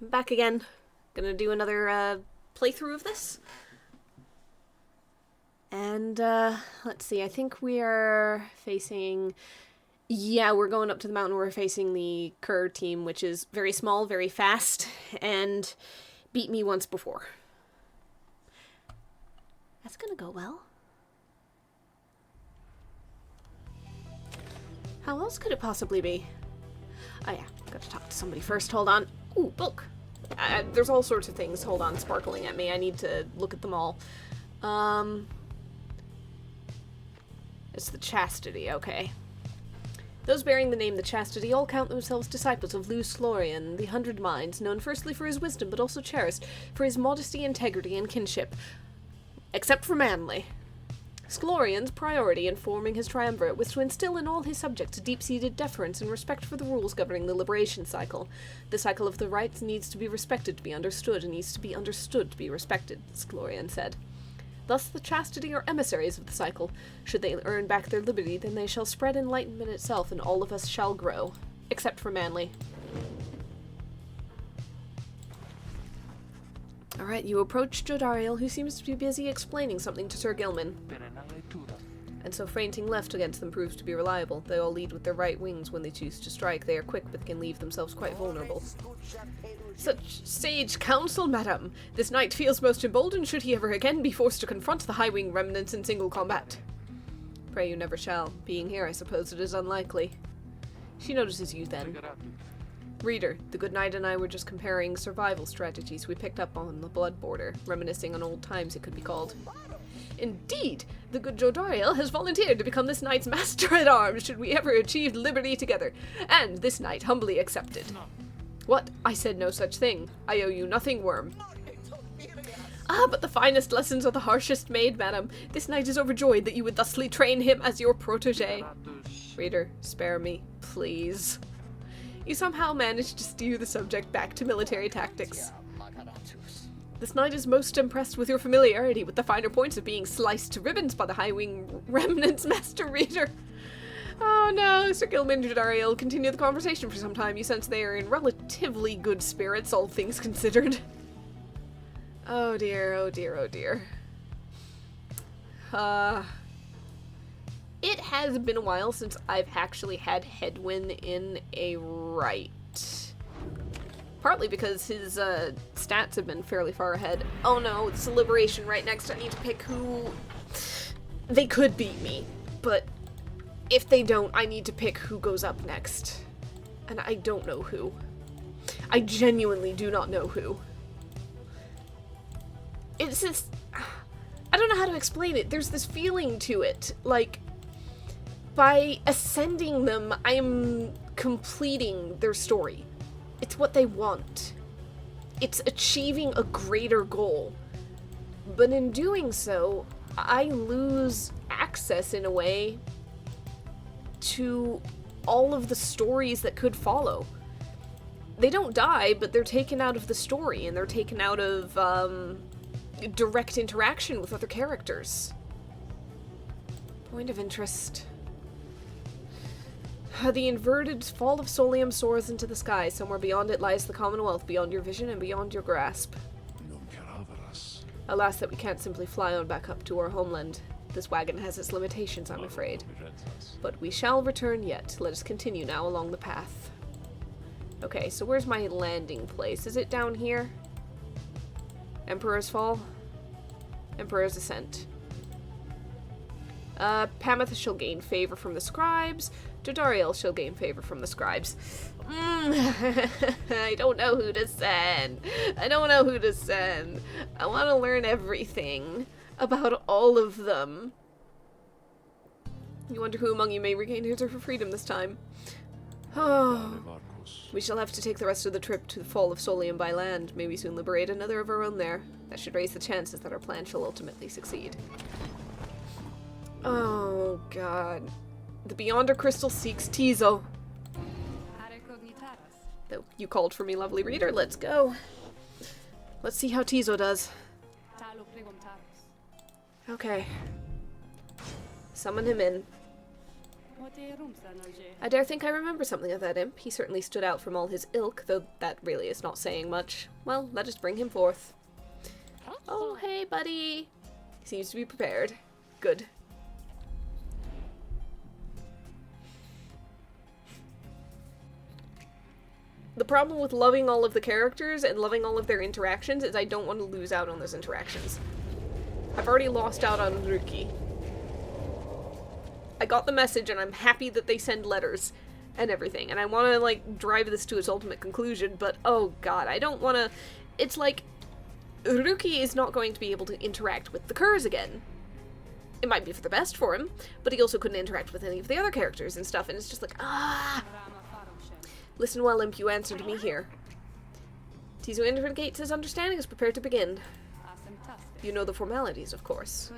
back again. Gonna do another playthrough of this. And let's see, I think we are facing... Yeah, we're going up to the mountain. We're facing the Kerr team, which is very small, very fast, and beat me once before. That's gonna go well. How else could it possibly be? Oh yeah, gotta talk to somebody first. Hold on. Ooh, book. There's all sorts of things, hold on, sparkling at me. I need to look at them all. It's the Chastity, okay. Those bearing the name the Chastity all count themselves disciples of Lou Slorian, the 100 Minds, known firstly for his wisdom, but also cherished for his modesty, integrity, and kinship. Except for Manly. Sklorian's priority in forming his triumvirate was to instill in all his subjects a deep-seated deference and respect for the rules governing the liberation cycle. The cycle of the rites needs to be respected to be understood, and needs to be understood to be respected, Sklorian said. Thus the Chastity are emissaries of the cycle. Should they earn back their liberty, then they shall spread enlightenment itself, and all of us shall grow. Except for Manly. Alright, you approach Jodariel, who seems to be busy explaining something to Sir Gilman. And so feinting left against them proves to be reliable. They all lead with their right wings when they choose to strike. They are quick, but can leave themselves quite vulnerable. Such sage counsel, madam! This knight feels most emboldened should he ever again be forced to confront the high-wing remnants in single combat. Pray you never shall. Being here, I suppose it is unlikely. She notices you then. Reader, the good knight and I were just comparing survival strategies we picked up on the blood border, reminiscing on old times it could be called. Indeed, the good Jodariel has volunteered to become this knight's master-at-arms should we ever achieve liberty together, and this knight humbly accepted. What? I said no such thing. I owe you nothing, worm. Ah, but the finest lessons are the harshest made, madam. This knight is overjoyed that you would thusly train him as your protege. Reader, spare me, please. You somehow managed to steer the subject back to military tactics. This knight is most impressed with your familiarity with the finer points of being sliced to ribbons by the high-wing remnants, Master Reader. Oh no, Sir Gilman and Jodariel continue the conversation for some time. You sense they are in relatively good spirits, all things considered. Oh dear, oh dear, oh dear. It has been a while since I've actually had Hedwyn in a right. Partly because his stats have been fairly far ahead. Oh no, it's a liberation right next. I need to pick who... They could beat me, but if they don't, I need to pick who goes up next. And I don't know who. I genuinely do not know who. It's just... I don't know how to explain it. There's this feeling to it. Like, by ascending them, I am completing their story. It's what they want. It's achieving a greater goal. But in doing so, I lose access, in a way, to all of the stories that could follow. They don't die, but they're taken out of the story, and they're taken out of, direct interaction with other characters. Point of interest. The inverted fall of Solium soars into the sky. Somewhere beyond it lies the Commonwealth, beyond your vision and beyond your grasp. Alas, that we can't simply fly on back up to our homeland. This wagon has its limitations, I'm afraid. But we shall return yet. Let us continue now along the path. Okay, so where's my landing place? Is it down here? Emperor's Fall? Emperor's Ascent. Pamath shall gain favor from the scribes. Jodariel shall gain favor from the scribes. I don't know who to send. I don't know who to send. I want to learn everything about all of them. You wonder who among you may regain his or her freedom this time. Oh. We shall have to take the rest of the trip to the fall of Solium by land. May we soon liberate another of our own there. That should raise the chances that our plan shall ultimately succeed. Oh, God. The Beyonder Crystal seeks Tizo. Though you called for me, lovely reader. Let's go. Let's see how Tizo does. Okay. Summon him in. I dare think I remember something of that imp. He certainly stood out from all his ilk, though that really is not saying much. Well, let us bring him forth. Oh, hey, buddy. He seems to be prepared. Good. The problem with loving all of the characters and loving all of their interactions is I don't want to lose out on those interactions. I've already lost out on Ruki. I got the message and I'm happy that they send letters and everything, and I want to, like, drive this to its ultimate conclusion, but oh god, I don't want to... It's like, Ruki is not going to be able to interact with the Curs again. It might be for the best for him, but he also couldn't interact with any of the other characters and stuff, and it's just like, ah! Listen well, imp, you answer to me here. Tizu indicates his understanding is prepared to begin. You know the formalities, of course.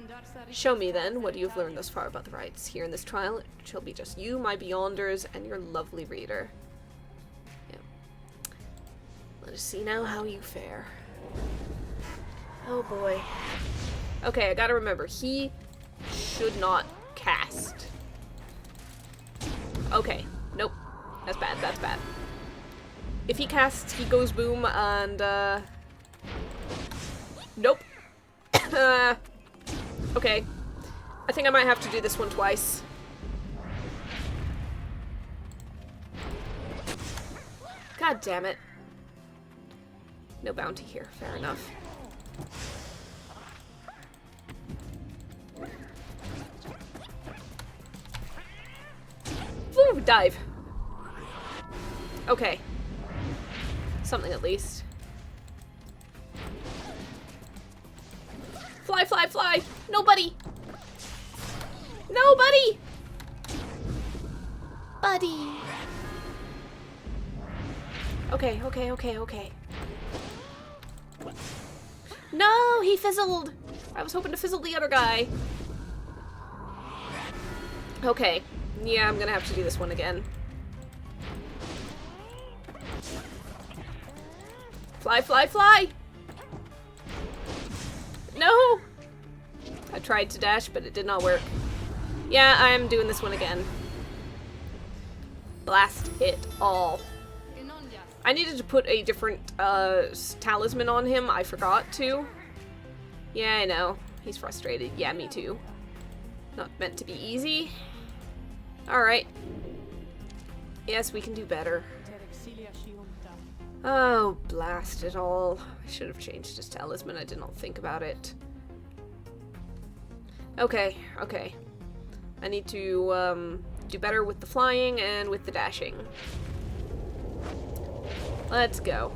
Show me, then, what you've learned thus far about the rites. Here in this trial, it shall be just you, my beyonders, and your lovely reader. Yeah. Let us see now how you fare. Oh boy. Okay, I gotta remember, he should not cast. Okay, nope. That's bad, that's bad. If he casts, he goes boom, and, nope. Okay. I think I might have to do this one twice. God damn it. No bounty here, fair enough. Woo, dive. Okay. Something at least. Fly, fly, fly! Nobody! Nobody! Buddy! Okay, okay, okay, okay. No, he fizzled! I was hoping to fizzle the other guy. Okay. Yeah, I'm gonna have to do this one again. Fly, fly, fly! No! I tried to dash, but it did not work. Yeah, I am doing this one again. Blast it all. I needed to put a different talisman on him. I forgot to. Yeah, I know. He's frustrated. Yeah, me too. Not meant to be easy. Alright. Yes, we can do better. Oh, blast it all. I should have changed his talisman. I did not think about it. Okay, okay. I need to do better with the flying and with the dashing. Let's go.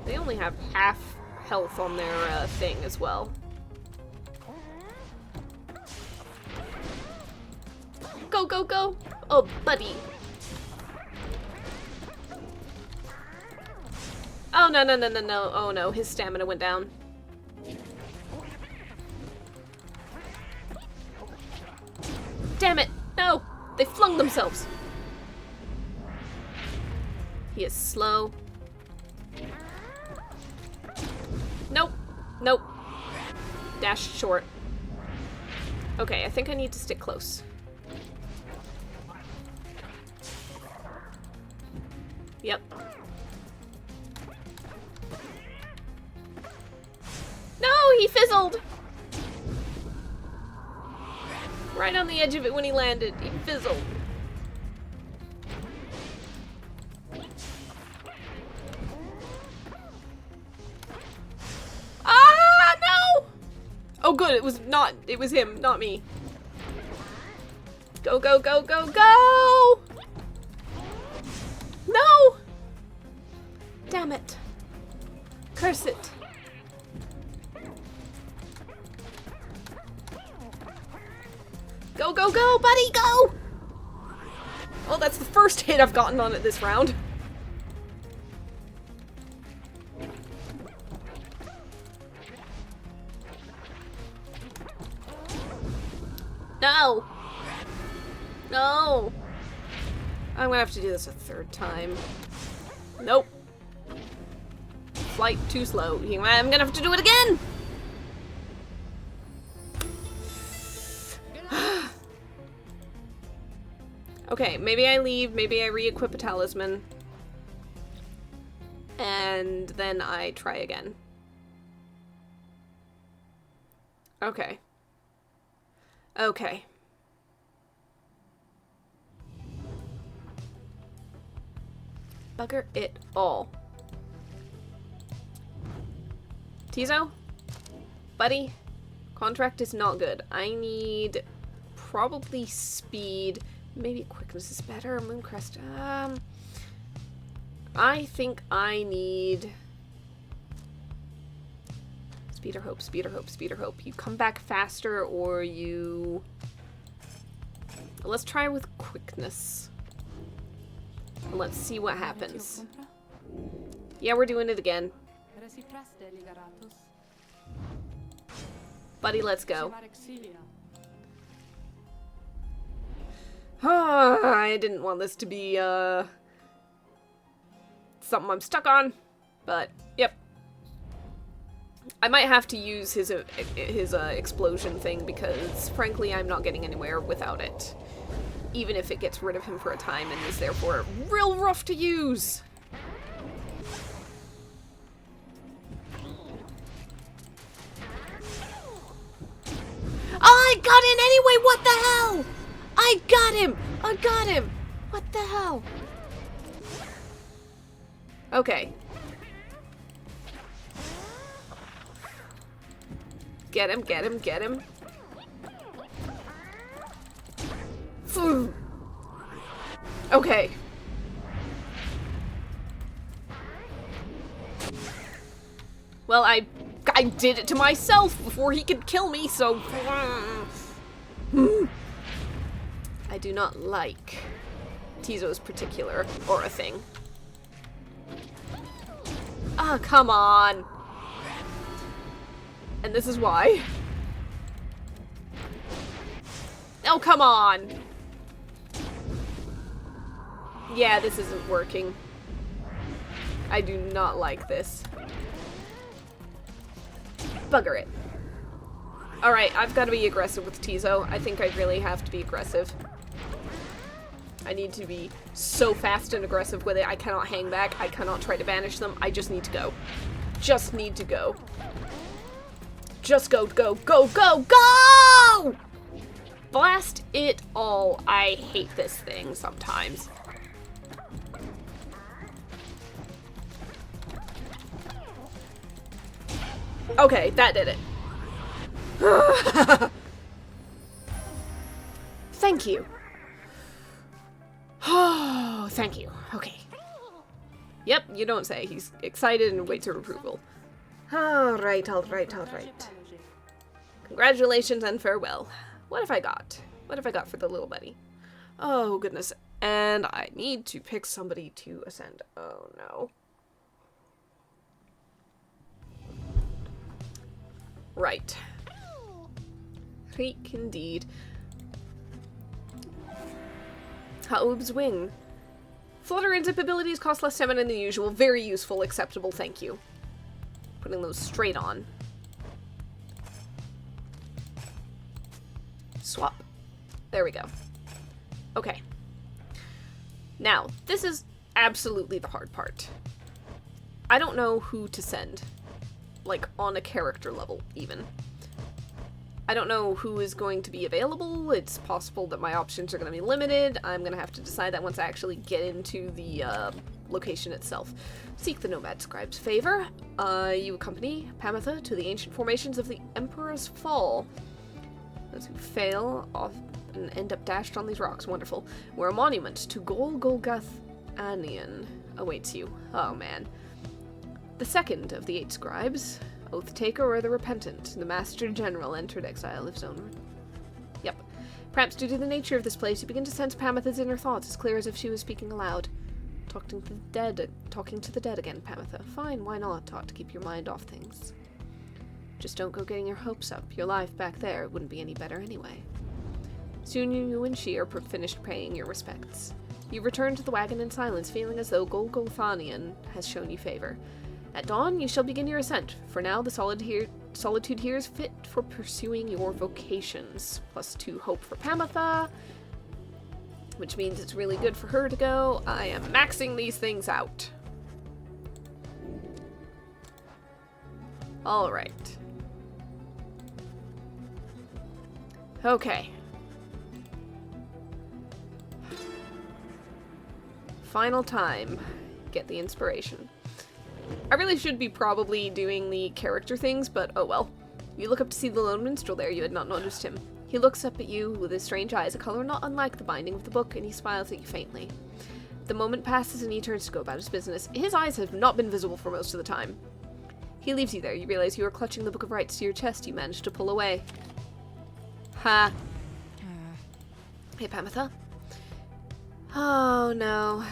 They only have half health on their thing as well. Go, go, go! Oh, buddy. Oh, no, no, no, no, no. Oh, no. His stamina went down. Damn it! No! They flung themselves! He is slow. Nope. Nope. Dash short. Okay, I think I need to stick close. Yep. No, he fizzled! Right on the edge of it when he landed. He fizzled. Ah, no! Oh, good. It was him, not me. Go, go, go, go, go! No! Damn it. Curse it. Go, go, go, buddy, go! Oh, that's the first hit I've gotten on it this round. No! No! I'm gonna have to do this a third time. Nope. Flight too slow. I'm gonna have to do it again! Okay, maybe I leave, maybe I re-equip a talisman. And then I try again. Okay. Okay. Bugger it all. Tizo? Buddy? Contract is not good. I need probably speed. Maybe quickness is better. Mooncrest. I think I need speed or hope, speed or hope, speed or hope. You come back faster or you... Let's try with quickness. And let's see what happens. Yeah, we're doing it again. Buddy, let's go. I didn't want this to be, something I'm stuck on, but, yep. I might have to use his explosion thing because, frankly, I'm not getting anywhere without it. Even if it gets rid of him for a time and is therefore real rough to use. I got in anyway, what the hell? I got him! I got him! What the hell? Okay. Get him, get him, get him. Okay. Well, I did it to myself before he could kill me, so... I do not like Tizo's particular aura thing. Ah, come on! And this is why. Oh, come on! Yeah, this isn't working. I do not like this. Bugger it. Alright, I've got to be aggressive with Tizo. I think I really have to be aggressive. I need to be so fast and aggressive with it. I cannot hang back. I cannot try to banish them. I just need to go. Just need to go. Just go, go, go, go, go! Blast it all. I hate this thing sometimes. Okay, that did it. Thank you. Oh, thank you. Okay. Yep, you don't say. He's excited and waits for approval. Alright, alright, alright. Congratulations and farewell. What have I got? What have I got for the little buddy? Oh, goodness. And I need to pick somebody to ascend. Oh, no. Right. Creek indeed. Haub's wing. Flutter and zip abilities cost less stamina than usual. Very useful, acceptable, thank you. Putting those straight on. Swap. There we go. Okay. Now, this is absolutely the hard part. I don't know who to send. Like, on a character level, even. I don't know who is going to be available. It's possible that my options are going to be limited. I'm going to have to decide that once I actually get into the location itself. Seek the Nomad Scribe's favor. You accompany Pamitha to the ancient formations of the Emperor's Fall. Those who fail often end up dashed on these rocks. Wonderful. Where a monument to Golgothaanian awaits you. Oh, man. The second of the 8 scribes, Oath Taker or the Repentant, the Master General entered exile of his own. Yep. Perhaps due to the nature of this place, you begin to sense Pamitha's inner thoughts as clear as if she was speaking aloud. Talking to the dead again, Pamitha. Fine, why not? Taught to keep your mind off things. Just don't go getting your hopes up. Your life back there wouldn't be any better anyway. Soon you and she are finished paying your respects. You return to the wagon in silence, feeling as though Golgothaanian has shown you favor. At dawn, you shall begin your ascent. For now, the solitude here is fit for pursuing your vocations. +2 hope for Pamitha. which means it's really good for her to go. I am maxing these things out. Alright. Okay. Final time. Get the inspiration. I really should be probably doing the character things, but oh well. You look up to see the lone minstrel there. You had not noticed him. He looks up at you with his strange eyes, a color not unlike the binding of the book, and he smiles at you faintly. The moment passes and he turns to go about his business. His eyes have not been visible for most of the time. He leaves you there. You realize you are clutching the Book of Rites to your chest. You manage to pull away. Ha. Hey, Pamitha. Oh, no.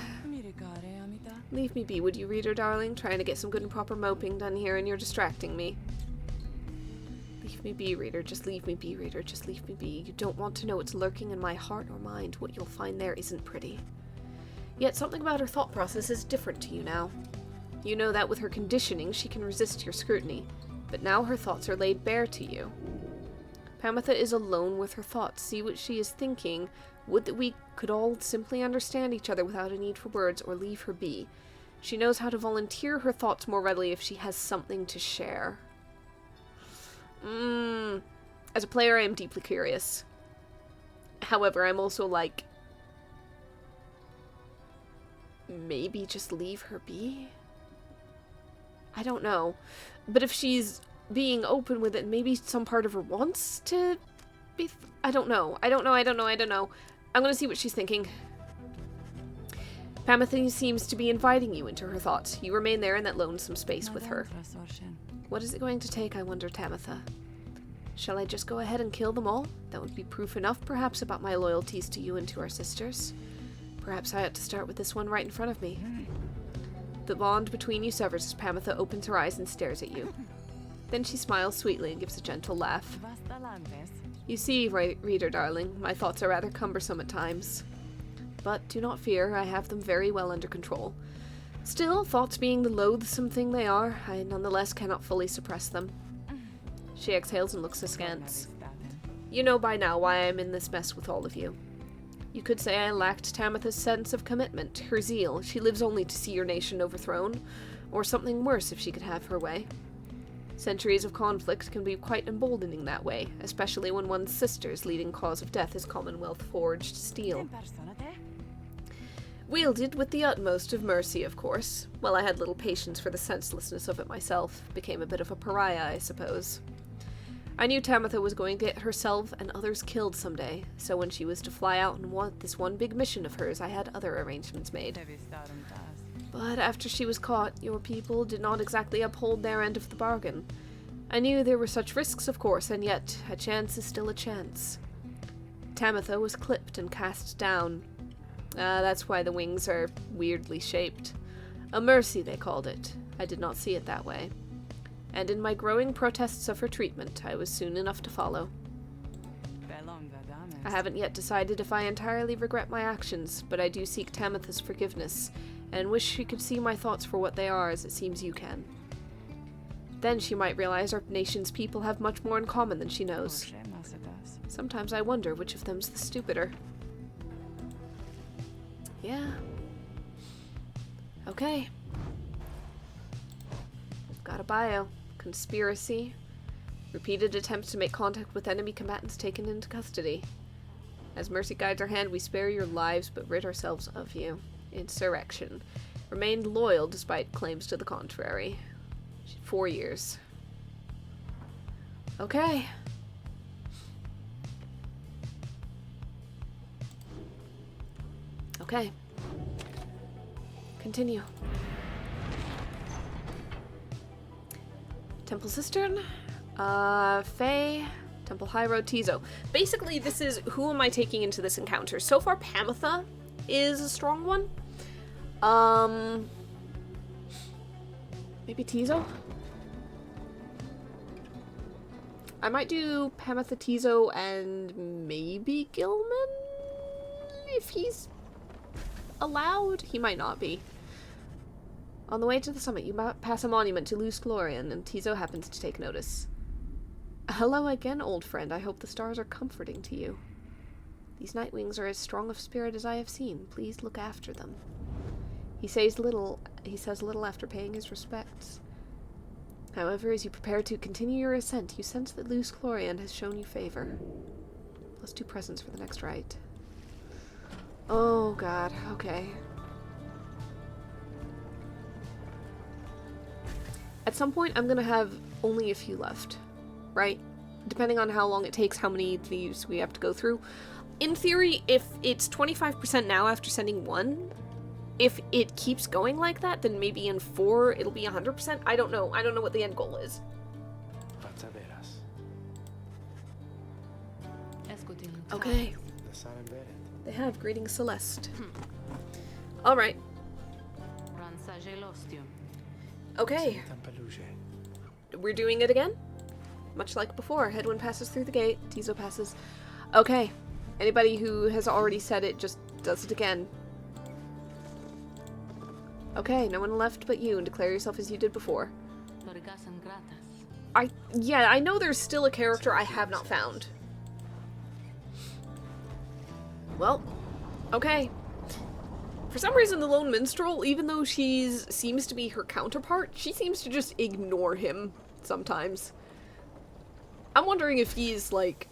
Leave me be, would you, reader darling? Trying to get some good and proper moping done here, and you're distracting me. Leave me be, reader. Just leave me be, reader. Just leave me be. You don't want to know what's lurking in my heart or mind. What you'll find there isn't pretty. Yet something about her thought process is different to you now. You know that with her conditioning, she can resist your scrutiny. But now her thoughts are laid bare to you. Pamitha is alone with her thoughts. See what she is thinking. Would that we could all simply understand each other without a need for words, or leave her be. She knows how to volunteer her thoughts more readily if she has something to share. As a player, I am deeply curious. However, I'm also like, maybe just leave her be? I don't know. But if she's being open with it, maybe some part of her wants to be... I don't know. I don't know. I'm gonna see what she's thinking. Pamitha seems to be inviting you into her thoughts. You remain there in that lonesome space with her. What is it going to take, I wonder, Tamitha? Shall I just go ahead and kill them all? That would be proof enough, perhaps, about my loyalties to you and to our sisters. Perhaps I ought to start with this one right in front of me. The bond between you severs as Pamitha opens her eyes and stares at you. Then she smiles sweetly and gives a gentle laugh. You see, reader darling, my thoughts are rather cumbersome at times. But do not fear, I have them very well under control. Still, thoughts being the loathsome thing they are, I nonetheless cannot fully suppress them. She exhales and looks askance. You know by now why I'm in this mess with all of you. You could say I lacked Tamitha's sense of commitment, her zeal. She lives only to see your nation overthrown, or something worse if she could have her way. Centuries of conflict can be quite emboldening that way, especially when one's sister's leading cause of death is Commonwealth-forged steel. Wielded with the utmost of mercy, of course. Well, I had little patience for the senselessness of it myself. Became a bit of a pariah, I suppose. I knew Tamitha was going to get herself and others killed someday, so when she was to fly out and want this one big mission of hers, I had other arrangements made. But after she was caught, your people did not exactly uphold their end of the bargain. I knew there were such risks, of course, and yet a chance is still a chance. Tamitha was clipped and cast down. That's why the wings are weirdly shaped. A mercy, they called it. I did not see it that way. And in my growing protests of her treatment, I was soon enough to follow. I haven't yet decided if I entirely regret my actions, but I do seek Tamitha's forgiveness, and wish she could see my thoughts for what they are, as it seems you can. Then she might realize our nation's people have much more in common than she knows. Sometimes I wonder which of them's the stupider. Yeah. Okay. Got a bio. Conspiracy. Repeated attempts to make contact with enemy combatants taken into custody. As mercy guides our hand, we spare your lives but rid ourselves of you. Insurrection. Remained loyal despite claims to the contrary. 4 years. Okay. Okay. Continue. Temple Cistern, Faye, Temple High Road, Tizo. Basically, this is who am I taking into this encounter. So far, Pamitha is a strong one. Maybe Tizo? I might do Pamitha, Tizo, and maybe Gilman? If he's allowed? He might not be. On the way to the summit, you pass a monument to Luz Glorian, and Tizo happens to take notice. Hello again, old friend. I hope the stars are comforting to you. These night wings are as strong of spirit as I have seen. Please look after them. He says little after paying his respects. However, as you prepare to continue your ascent, you sense that Luz Chlorian has shown you favor. +2 presents for the next rite. Oh god, okay. At some point, I'm gonna have only a few left, right? Depending on how long it takes, how many of these we have to go through. In theory, if it's 25% now after sending 1, if it keeps going like that, then maybe in 4 it'll be 100%. I don't know. I don't know what the end goal is. Okay. They have Greeting Celeste. Alright. Okay. We're doing it again? Much like before. Headwind passes through the gate. Tizo passes. Okay. Anybody who has already said it just does it again. Okay, no one left but you, and declare yourself as you did before. Yeah, I know there's still a character I have not found. Well, okay. For some reason, the Lone Minstrel, even though seems to be her counterpart, she seems to just ignore him sometimes. I'm wondering if he's, like,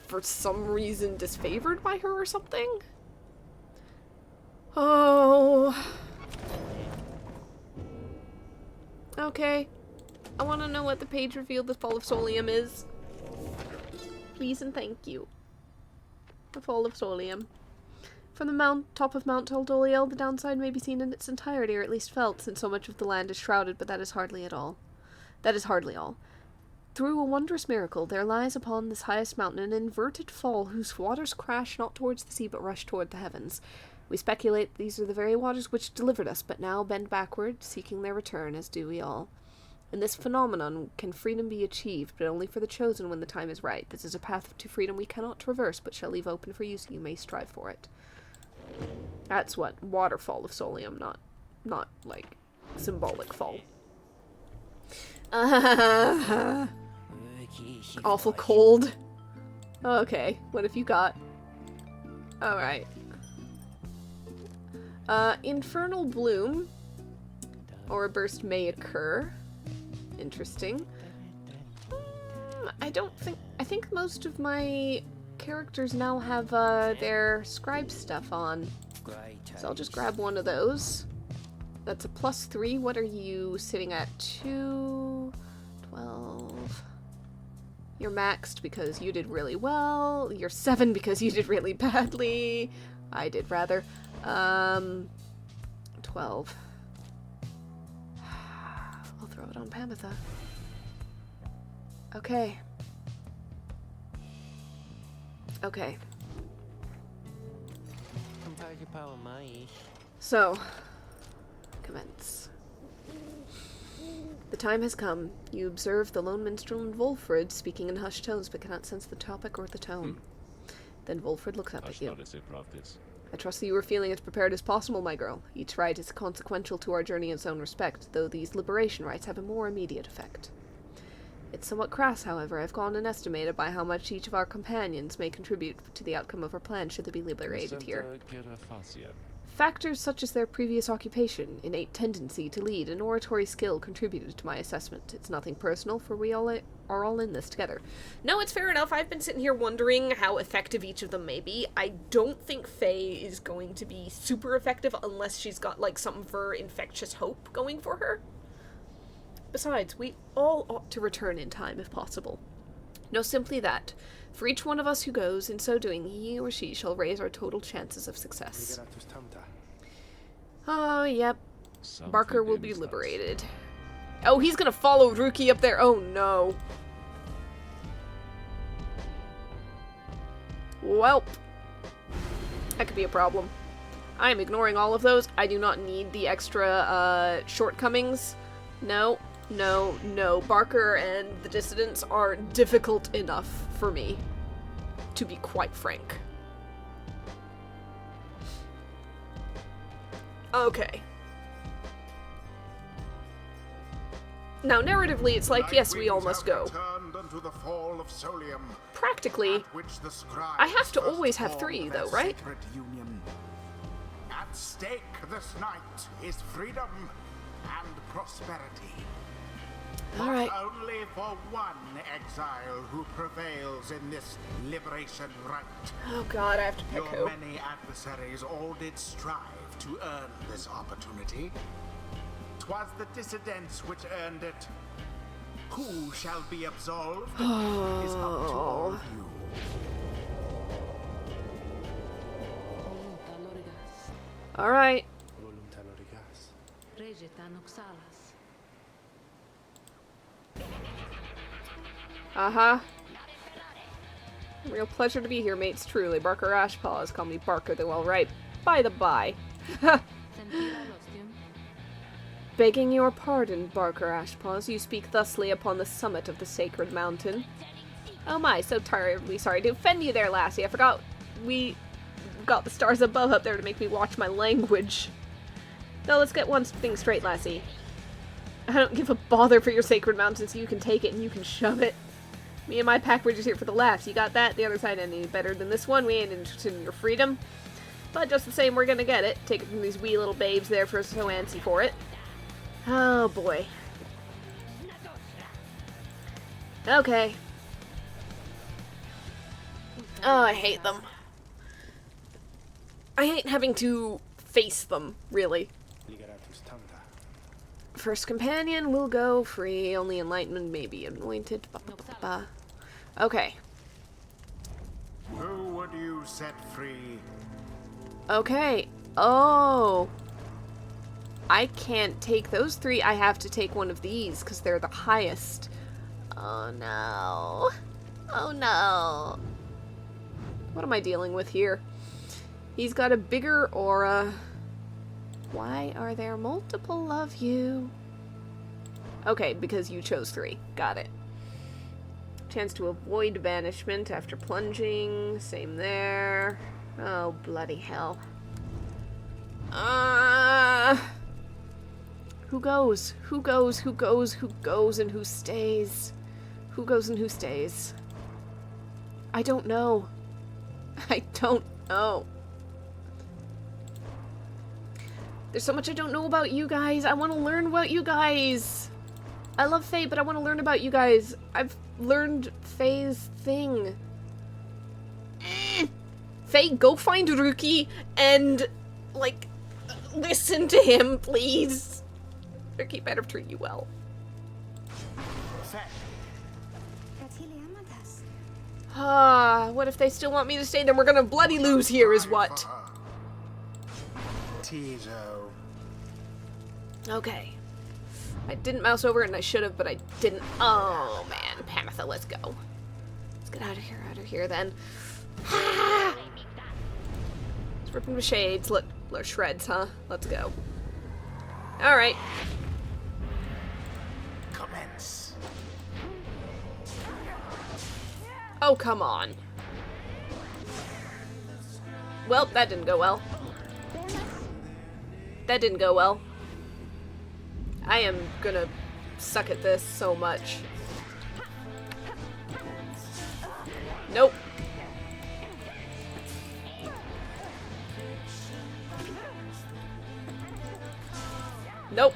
for some reason disfavored by her or something? Oh. Okay. I want to know what the page revealed the Fall of Solium is. Please and thank you. The Fall of Solium. From the top of Mount Toldoliel, the downside may be seen in its entirety, or at least felt, since so much of the land is shrouded, but that is hardly all. Through a wondrous miracle, there lies upon this highest mountain an inverted fall whose waters crash not towards the sea, but rush toward the heavens. We speculate these are the very waters which delivered us, but now bend backward, seeking their return, as do we all. In this phenomenon can freedom be achieved, but only for the chosen when the time is right. This is a path to freedom we cannot traverse, but shall leave open for you, so you may strive for it. That's what Waterfall of Solium, not like symbolic fall. Awful cold. Okay, what have you got? Alright. Infernal Bloom, or a burst may occur. Interesting. I think most of my characters now have their scribe stuff on. So I'll just grab one of those. That's a +3. What are you sitting at? 2, 12. You're maxed because you did really well. You're 7 because you did really badly. I did rather. 12. I'll throw it on Pamitha. Okay. Okay. So, commence. The time has come. You observe the lone minstrel and Volfred speaking in hushed tones, but cannot sense the topic or the tone. Then Volfred looks up at you. I trust that you are feeling as prepared as possible, my girl. Each rite is consequential to our journey in its own respect, though these liberation rites have a more immediate effect. It's somewhat crass, however. I've gone and estimated by how much each of our companions may contribute to the outcome of our plan should they be liberated here. Factors such as their previous occupation, innate tendency to lead, and oratory skill contributed to my assessment. It's nothing personal, for we all are all in this together. No, it's fair enough. I've been sitting here wondering how effective each of them may be. I don't think Faye is going to be super effective unless she's got, like, something for infectious hope going for her. Besides, we all ought to return in time, if possible. No, simply that. For each one of us who goes, in so doing, he or she shall raise our total chances of success. Oh, yep. Barker will be liberated. Oh, he's gonna follow Ruki up there. Oh, no. Welp. That could be a problem. I am ignoring all of those. I do not need the extra, shortcomings. No. No, no. Barker and the Dissidents are difficult enough for me, to be quite frank. Okay. Now, narratively, it's like, yes, we all must go. Practically, I have to always have 3, though, right? At stake this night is freedom and prosperity. All right. But only for one exile who prevails in this liberation rite. Oh god, I have to pick who. Your many adversaries all did strive to earn this opportunity. 'Twas the dissidents which earned it. Who shall be absolved is up to all of you. All right. Uh-huh. Real pleasure to be here, mates, truly. Barker Ashpaws, call me Barker the Well-Right. By the by. Begging your pardon, Barker Ashpaws, you speak thusly upon the summit of the sacred mountain. Oh my, so terribly sorry to offend you there, lassie. I forgot we got the stars above up there to make me watch my language. Now let's get one thing straight, lassie. I don't give a bother for your sacred mountain, so you can take it and you can shove it. Me and my pack were just here for the laughs. You got that? The other side ain't any better than this one. We ain't interested in your freedom. But just the same, we're gonna get it. Take it from these wee little babes there for so antsy for it. Oh boy. Okay. Oh, I hate them. I hate having to face them, really. First companion will go free. Only enlightenment may be anointed. Ba, ba, ba, ba. Okay. Who would you set free? Okay. Oh. I can't take those 3. I have to take one of these because they're the highest. Oh no. Oh no. What am I dealing with here? He's got a bigger aura. Why are there multiple of you? Okay, because you chose 3. Got it. Chance to avoid banishment after plunging. Same there. Oh, bloody hell. Who goes? Who goes? Who goes? Who goes and who stays? Who goes and who stays? I don't know. I don't know. There's so much I don't know about you guys. I want to learn about you guys. I love Faye, but I want to learn about you guys. I've learned Faye's thing. Faye, go find Ruki and, like, listen to him, please. Ruki better treat you well. What if they still want me to stay? Then we're gonna bloody lose here is what. Tizo. Okay. I didn't mouse over it and I should have, but I didn't. Oh man, Pamitha, let's go. Let's get out of here then. Let's rip him to shades. Let shreds, huh? Let's go. Alright. Commence. Oh, come on. Well, that didn't go well. That didn't go well. I am gonna suck at this so much. Nope. Nope.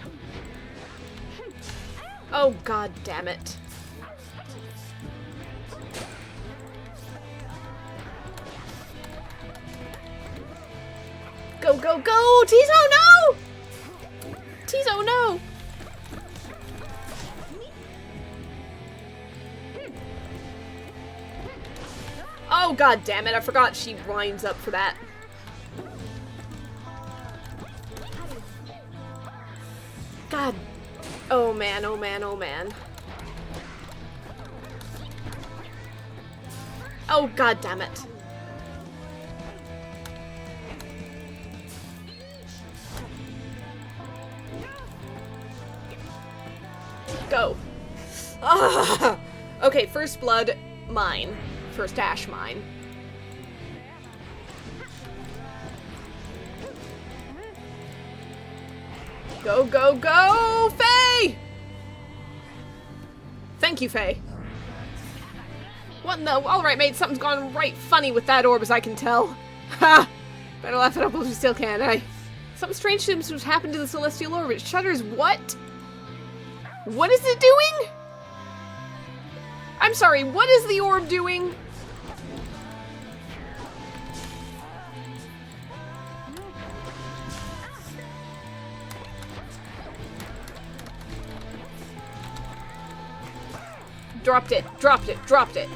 Oh, god damn it. Go, go, go! Tizo, no! Tizo, no! Oh, god damn it, I forgot she winds up for that. God. Oh man, oh man, oh man. Oh, god damn it. Go. Ah! Okay, first blood, mine. First dash, mine. Go, go, go, Faye! Thank you, Faye. What in the... Alright, mate, something's gone right funny with that orb, as I can tell. Ha! Better laugh it up while we still can, eh? Something strange seems to have happened to the celestial orb. It shudders what? What is it doing? I'm sorry, what is the orb doing? Dropped it, dropped it, dropped it.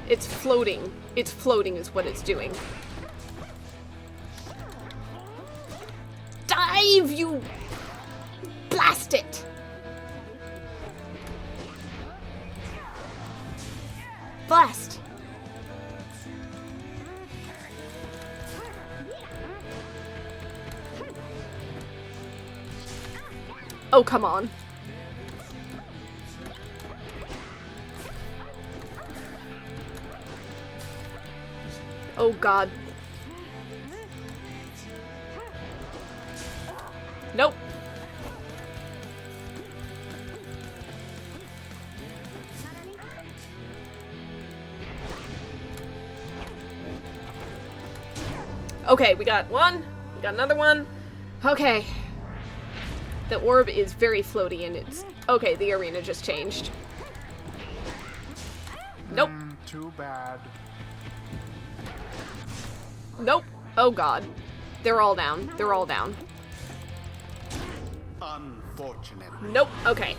It's floating. It's floating is what it's doing. Dive, you... Blast it! Blast! Oh, come on. Oh god. Nope. Okay, we got one. We got another one. Okay. The orb is very floaty and it's... Okay, the arena just changed. Nope. Too bad. Nope. Oh god. They're all down. They're all down. Unfortunate. Nope. Okay.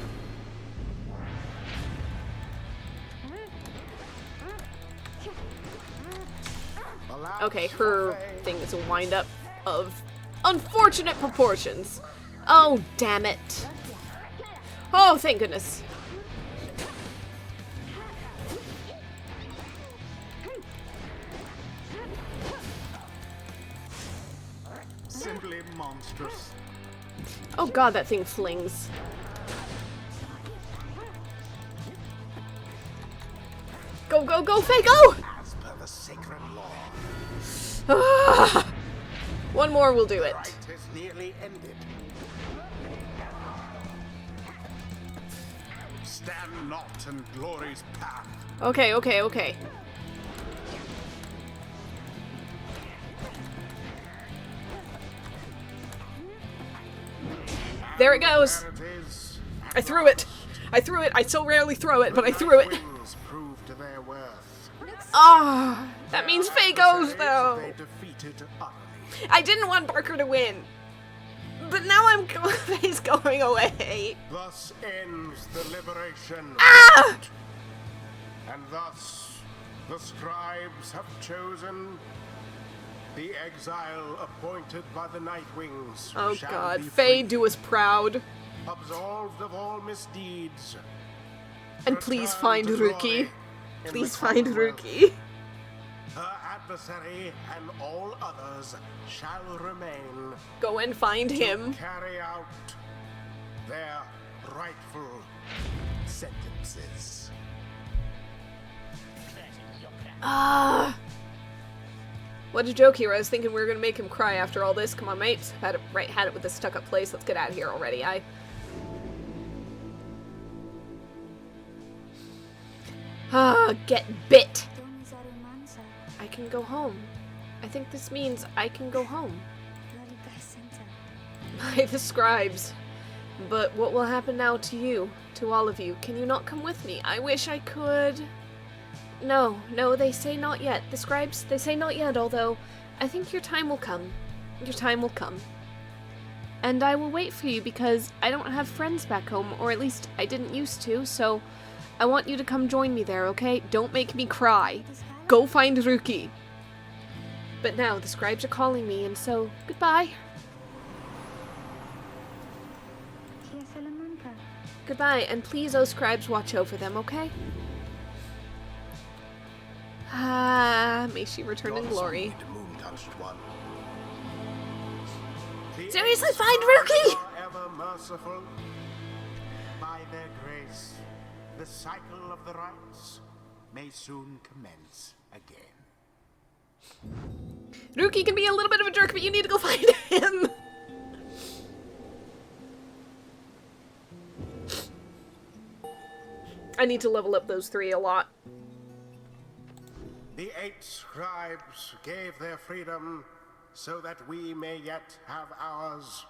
Okay, her thing is a wind-up of unfortunate proportions. Oh, damn it. Oh, thank goodness. Simply monstrous. Oh god, that thing flings. Go, go, go, Faye, go! As per the sacred law. One more will do it. Right is nearly ended. Stand not in glory's path. Okay, okay, okay. There it goes. There it is. I threw it. I threw it. I so rarely throw it, but I threw it. Wings prove to their worth. Ah, that means Faye goes, though. They defeated utterly. I didn't want Barker to win. But now Faye's going away. Thus ends the liberation. Ah! And thus the scribes have chosen the exile appointed by the Nightwings. Oh shall god, be Faye, free, do us proud. absolved of all misdeeds. And please Return find to Ruki. glory in Please the find Commonwealth. Ruki. Her adversary and all others shall remain Go and find him. to carry out their rightful sentences. Ah. What a joke here. I was thinking we were gonna make him cry after all this. Come on, mates. Had it with this stuck-up place. Let's get out of here already. Get bit. I can go home. I think this means I can go home. By the scribes. But what will happen now to you? To all of you? Can you not come with me? I wish I could. No, they say not yet. The scribes, they say not yet, although I think your time will come. Your time will come. And I will wait for you because I don't have friends back home, or at least I didn't used to, so I want you to come join me there, okay? Don't make me cry. Go find Ruki. But now the scribes are calling me, and so goodbye. Goodbye, and please, oh scribes, watch over them, okay? May she return in glory. Seriously, find Ruki! Ever merciful, by their grace, the cycle of the rites may soon commence again. Ruki can be a little bit of a jerk, but you need to go find him. I need to level up those 3 a lot. The 8 scribes gave their freedom so that we may yet have ours.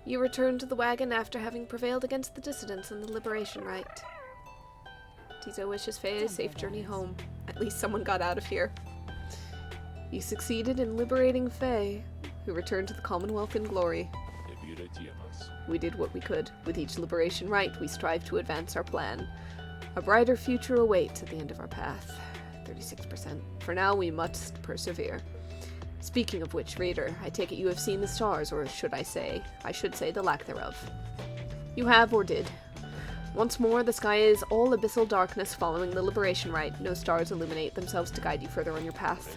You returned to the wagon after having prevailed against the dissidents in the liberation rite. Tizo wishes Faye a safe journey home. At least someone got out of here. You succeeded in liberating Faye, who returned to the Commonwealth in glory. We did what we could. With each liberation rite, we strive to advance our plan. A brighter future awaits at the end of our path. 36%. For now, we must persevere. Speaking of which, reader, I take it you have seen the stars, or I should say the lack thereof. You have, or did. Once more, the sky is all abyssal darkness following the liberation rite. No stars illuminate themselves to guide you further on your path.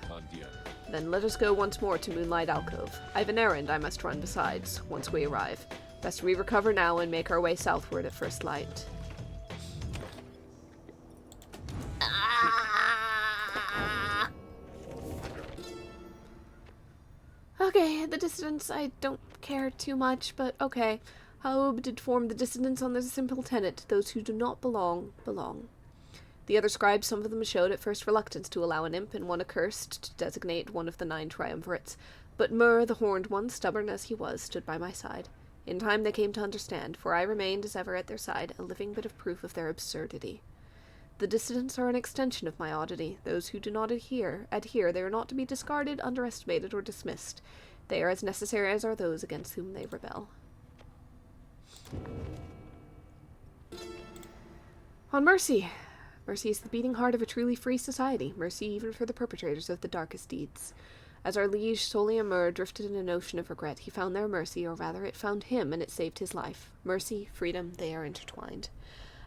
Then let us go once more to Moonlight Alcove. I have an errand I must run besides, once we arrive. Best we recover now and make our way southward at first light. Okay, the dissidents, I don't care too much, but okay. Haob did form the dissidents on the simple tenet, those who do not belong, belong. The other scribes, some of them showed at first reluctance to allow an imp and one accursed to designate one of the 9 triumvirates, but Mur, the horned one, stubborn as he was, stood by my side. In time they came to understand, for I remained as ever at their side, a living bit of proof of their absurdity. The dissidents are an extension of my oddity. Those who do not adhere, they are not to be discarded, underestimated, or dismissed. They are as necessary as are those against whom they rebel. On mercy. Mercy is the beating heart of a truly free society. Mercy even for the perpetrators of the darkest deeds. As our liege Soliamur drifted in an ocean of regret, he found their mercy, or rather it found him, and it saved his life. Mercy, freedom, they are intertwined.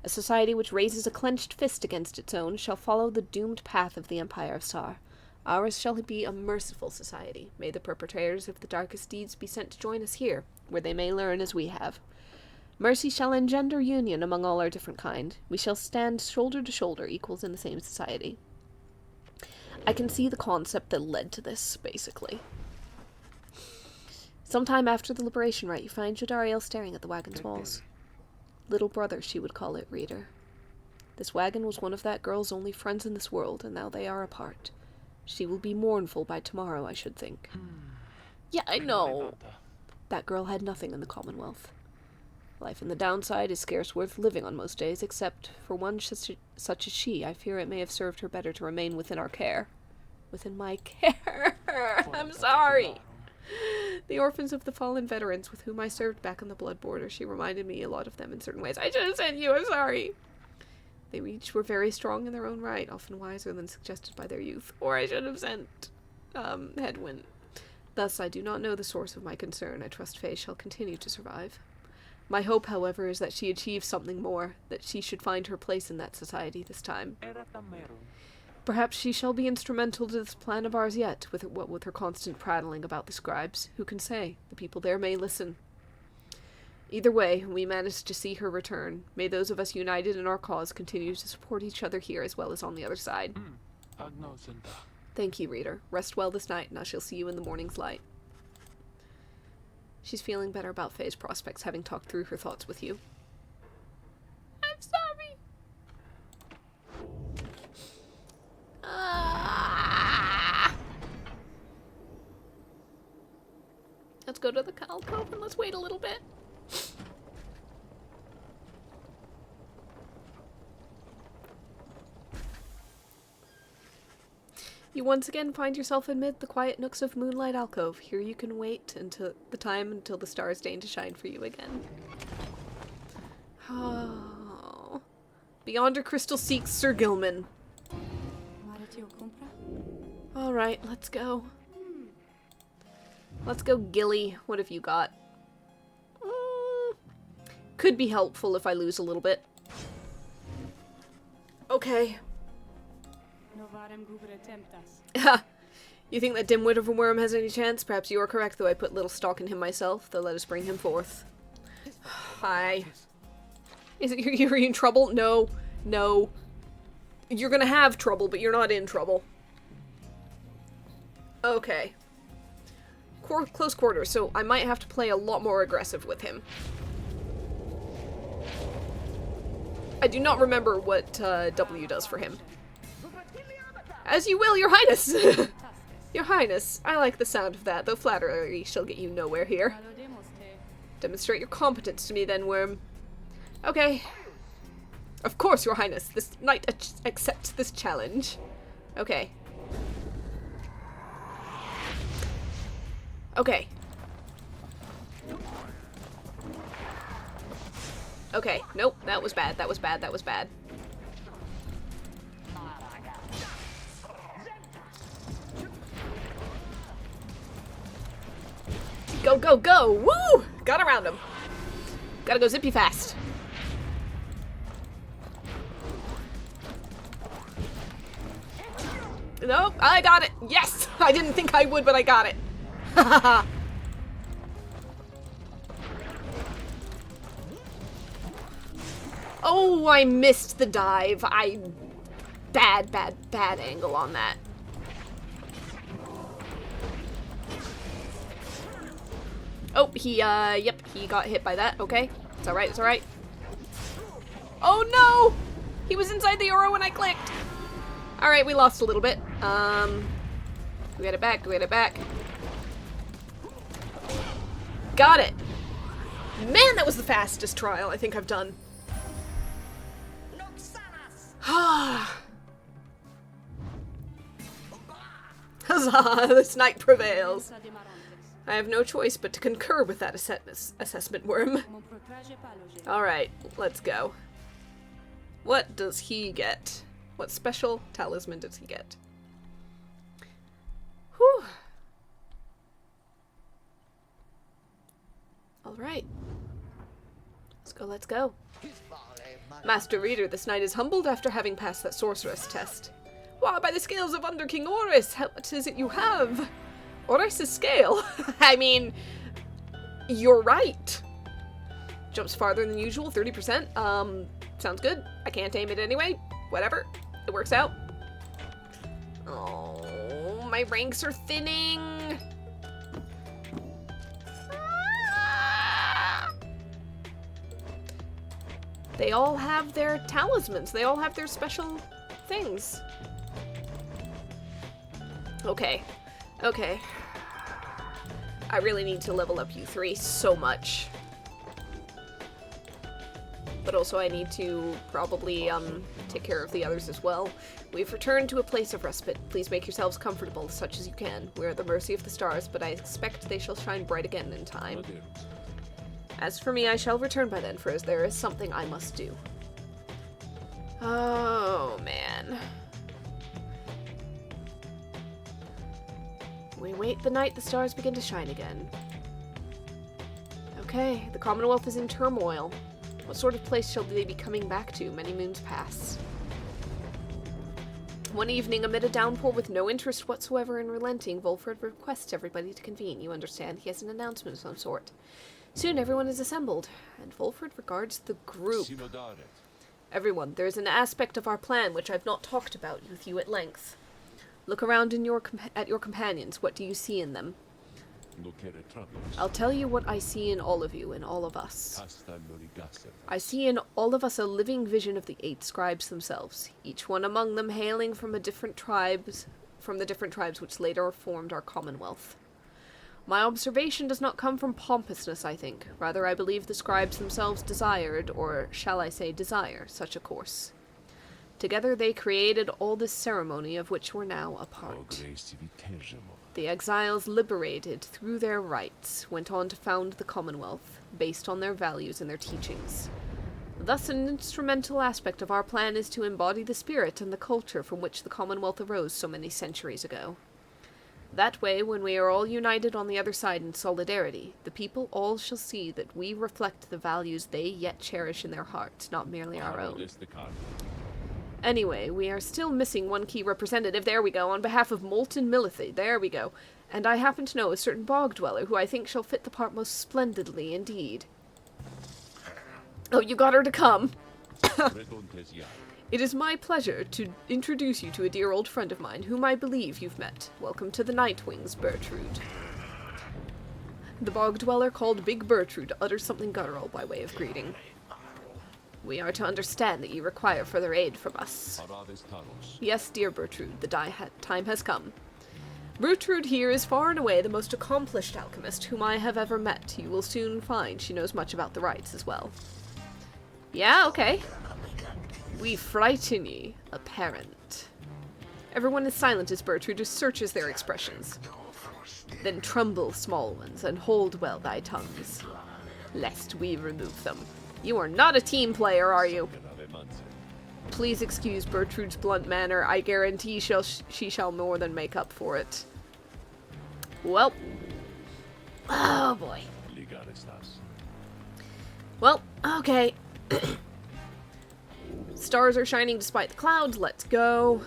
A society which raises a clenched fist against its own shall follow the doomed path of the Empire of Star. Ours shall be a merciful society. May the perpetrators of the darkest deeds be sent to join us here, where they may learn as we have. Mercy shall engender union among all our different kind. We shall stand shoulder to shoulder, equals in the same society. I can see the concept that led to this, basically. Sometime after the liberation rite, you find Jodariel staring at the wagon's walls. Little brother, she would call it, reader. This wagon was one of that girl's only friends in this world, and now they are apart. She will be mournful by tomorrow, I should think. Yeah, I know. That girl had nothing in the Commonwealth. Life in the downside is scarce worth living on most days, except for one such as she. I fear it may have served her better to remain within our care. Within my care. I'm sorry. The orphans of the fallen veterans with whom I served back on the blood border. She reminded me a lot of them in certain ways. I should have sent you, I'm sorry. They each were very strong in their own right, often wiser than suggested by their youth. Or I should have sent, Hedwyn. Thus, I do not know the source of my concern. I trust Faye shall continue to survive. My hope, however, is that she achieves something more, that she should find her place in that society this time. Perhaps she shall be instrumental to this plan of ours yet, what with her constant prattling about the scribes. Who can say? The people there may listen. Either way, we managed to see her return. May those of us united in our cause continue to support each other here as well as on the other side. Thank you, reader. Rest well this night, and I shall see you in the morning's light. She's feeling better about Faye's prospects, having talked through her thoughts with you. I'm sorry. Let's go to the alcove and let's wait a little bit. You once again find yourself amid the quiet nooks of Moonlight Alcove. Here you can wait until the stars deign to shine for you again. Oh. Beyonder Crystal seeks Sir Gilman. Alright, let's go. Let's go, Gilly. What have you got? Could be helpful if I lose a little bit. Okay. You think that dimwit of a worm has any chance? Perhaps you are correct, though I put little stock in him myself, though let us bring him forth. Hi. Is it you're in trouble? No. No. You're gonna have trouble, but you're not in trouble. Okay. Close quarters, so I might have to play a lot more aggressive with him. I do not remember what W does for him. As you will, Your Highness! Your Highness, I like the sound of that, though flattery shall get you nowhere here. Demonstrate your competence to me then, worm. Okay. Of course, Your Highness. This knight accepts this challenge. Okay. Okay. Okay. Nope. That was bad. That was bad. That was bad. Go, go, go! Woo! Got around him. Gotta go zippy fast. Nope, I got it. Yes! I didn't think I would, but I got it. Hahaha. Oh, I missed the dive. Bad angle on that. Oh, yep, he got hit by that. Okay. It's alright, it's alright. Oh no! He was inside the aura when I clicked. Alright, we lost a little bit. We had it back, we had it back. Got it! Man, that was the fastest trial I think I've done. Huzzah! This knight prevails. I have no choice but to concur with that assessment, worm. Alright, let's go. What does he get? What special talisman does he get? Whew. Alright. Let's go, let's go. Master Reader, this knight is humbled after having passed that sorceress test. Why, by the scales of Under King Oris, what is it you have? Oris' scale? I mean, you're right. Jumps farther than usual, 30%. Sounds good. I can't aim it anyway. Whatever. It works out. Oh, my ranks are thinning. They all have their talismans. They all have their special things. Okay. Okay. I really need to level up you three so much. But also I need to probably, take care of the others as well. We've returned to a place of respite. Please make yourselves comfortable, such as you can. We're at the mercy of the stars, but I expect they shall shine bright again in time. As for me, I shall return by then, for as there is something I must do. Oh, man. We wait the night the stars begin to shine again. Okay, the Commonwealth is in turmoil. What sort of place shall they be coming back to? Many moons pass. One evening, amid a downpour with no interest whatsoever in relenting, Volfred requests everybody to convene. You understand, he has an announcement of some sort. Soon everyone is assembled, and Volfred regards the group. Everyone, there is an aspect of our plan which I've not talked about with you at length. Look around at your companions. What do you see in them? I'll tell you what I see in all of you, in all of us. I see in all of us a living vision of the 8 scribes themselves, each one among them hailing from the different tribes which later formed our Commonwealth. My observation does not come from pompousness, I think. Rather, I believe the scribes themselves desired, or shall I say desire, such a course. Together they created all this ceremony of which we're now a part. The exiles liberated through their rites went on to found the Commonwealth, based on their values and their teachings. Thus, an instrumental aspect of our plan is to embody the spirit and the culture from which the Commonwealth arose so many centuries ago. That way, when we are all united on the other side in solidarity, the people all shall see that we reflect the values they yet cherish in their hearts, not merely our own. Anyway, we are still missing one key representative. There we go, on behalf of Molten Milithy. There we go. And I happen to know a certain bog dweller who I think shall fit the part most splendidly indeed. Oh, you got her to come. It is my pleasure to introduce you to a dear old friend of mine, whom I believe you've met. Welcome to the Nightwings, Bertrude. The bog dweller called Big Bertrude utters something guttural by way of greeting. We are to understand that you require further aid from us. Yes, dear Bertrude, the time has come. Bertrude here is far and away the most accomplished alchemist whom I have ever met. You will soon find she knows much about the rites as well. Yeah, okay. We frighten ye, apparent. Everyone is silent as Bertrude searches their expressions. Then tremble, small ones, and hold well thy tongues, lest we remove them. You are not a team player, are you? Please excuse Bertrude's blunt manner. I guarantee she shall more than make up for it. Well. Oh, boy. Well, okay. Stars are shining despite the clouds. Let's go.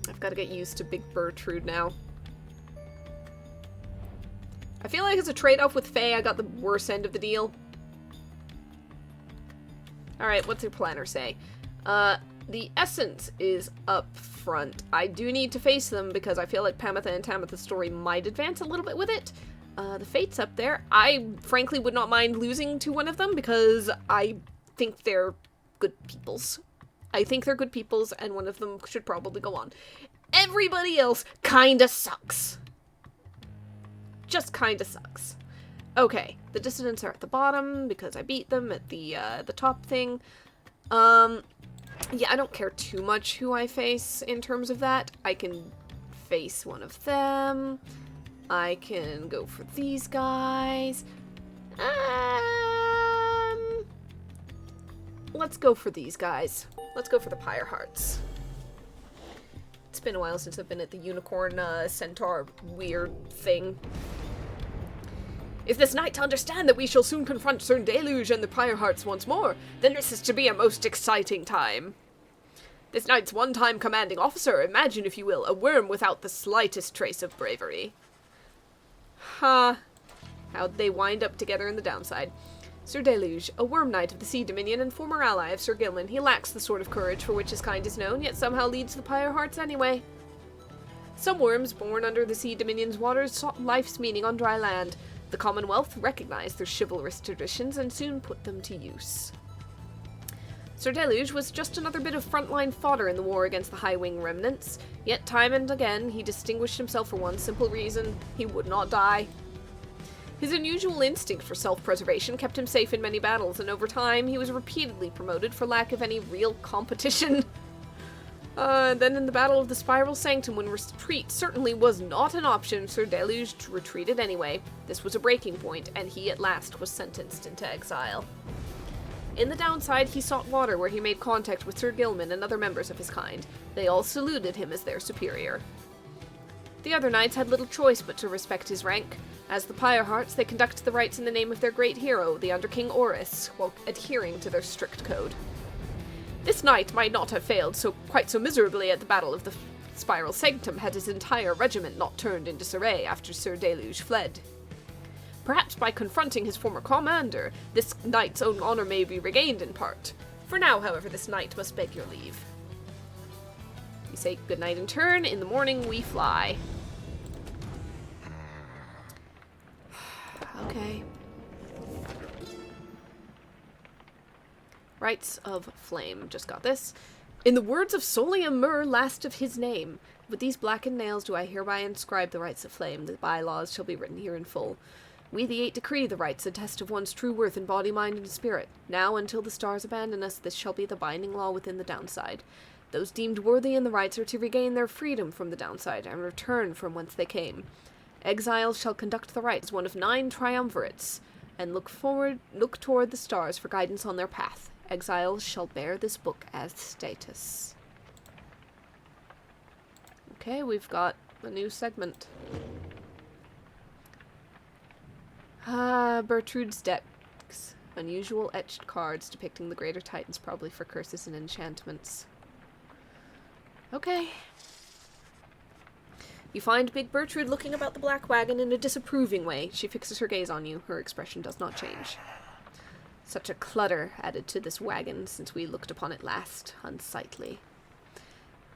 I've got to get used to Big Bertrude now. I feel like as a trade-off with Faye, I got the worse end of the deal. Alright, what's your planner say? The essence is up front. I do need to face them because I feel like Pamitha and Tamitha's story might advance a little bit with it. The fate's up there. I frankly would not mind losing to one of them because I think they're good peoples. I think they're good peoples and one of them should probably go on. Everybody else kinda sucks. Just kinda sucks. Okay, the dissidents are at the bottom because I beat them at the top thing. Yeah, I don't care too much who I face in terms of that. I can face one of them. I can go for these guys. Let's go for these guys. Let's go for the Pyre Hearts. It's been a while since I've been at the Unicorn Centaur weird thing. Is this night to understand that we shall soon confront Sir Deluge and the Pyre Hearts once more? Then this is to be a most exciting time. This knight's one-time commanding officer, imagine if you will, a worm without the slightest trace of bravery. Huh. How'd they wind up together in the downside? Sir Deluge, a worm knight of the Sea Dominion and former ally of Sir Gilman, he lacks the sort of courage for which his kind is known, yet somehow leads the Pyre Hearts anyway. Some worms born under the Sea Dominion's waters sought life's meaning on dry land. The Commonwealth recognized their chivalrous traditions and soon put them to use. Sir Deluge was just another bit of frontline fodder in the war against the High Wing remnants, yet time and again he distinguished himself for one simple reason: he would not die. His unusual instinct for self-preservation kept him safe in many battles, and over time he was repeatedly promoted for lack of any real competition. Then in the Battle of the Spiral Sanctum, when retreat certainly was not an option, Sir Deluge retreated anyway. This was a breaking point, and he at last was sentenced into exile. In the downside, he sought water where he made contact with Sir Gilman and other members of his kind. They all saluted him as their superior. The other knights had little choice but to respect his rank. As the Pyre Hearts, they conducted the rites in the name of their great hero, the Under-King Oris, while adhering to their strict code. This knight might not have failed quite so miserably at the Battle of the Spiral Sanctum had his entire regiment not turned into disarray after Sir Deluge fled. Perhaps by confronting his former commander, this knight's own honor may be regained in part. For now, however, this knight must beg your leave. We say goodnight in turn. In the morning, we fly. Okay. Rites of Flame. Just got this. In the words of Solium Mur, last of his name, with these blackened nails do I hereby inscribe the rites of flame. The bylaws shall be written here in full. We the Eight decree the rites, a test of one's true worth in body, mind, and spirit. Now, until the stars abandon us, this shall be the binding law within the downside. Those deemed worthy in the rites are to regain their freedom from the downside, and return from whence they came. Exiles shall conduct the rites as one of 9 triumvirates, and look toward the stars for guidance on their path. Exiles shall bear this book as status. Okay, we've got a new segment. Bertrude's decks. Unusual etched cards depicting the greater titans, probably for curses and enchantments. Okay. You find Big Bertrude looking about the black wagon in a disapproving way. She fixes her gaze on you. Her expression does not change. Such a clutter added to this wagon since we looked upon it last. Unsightly.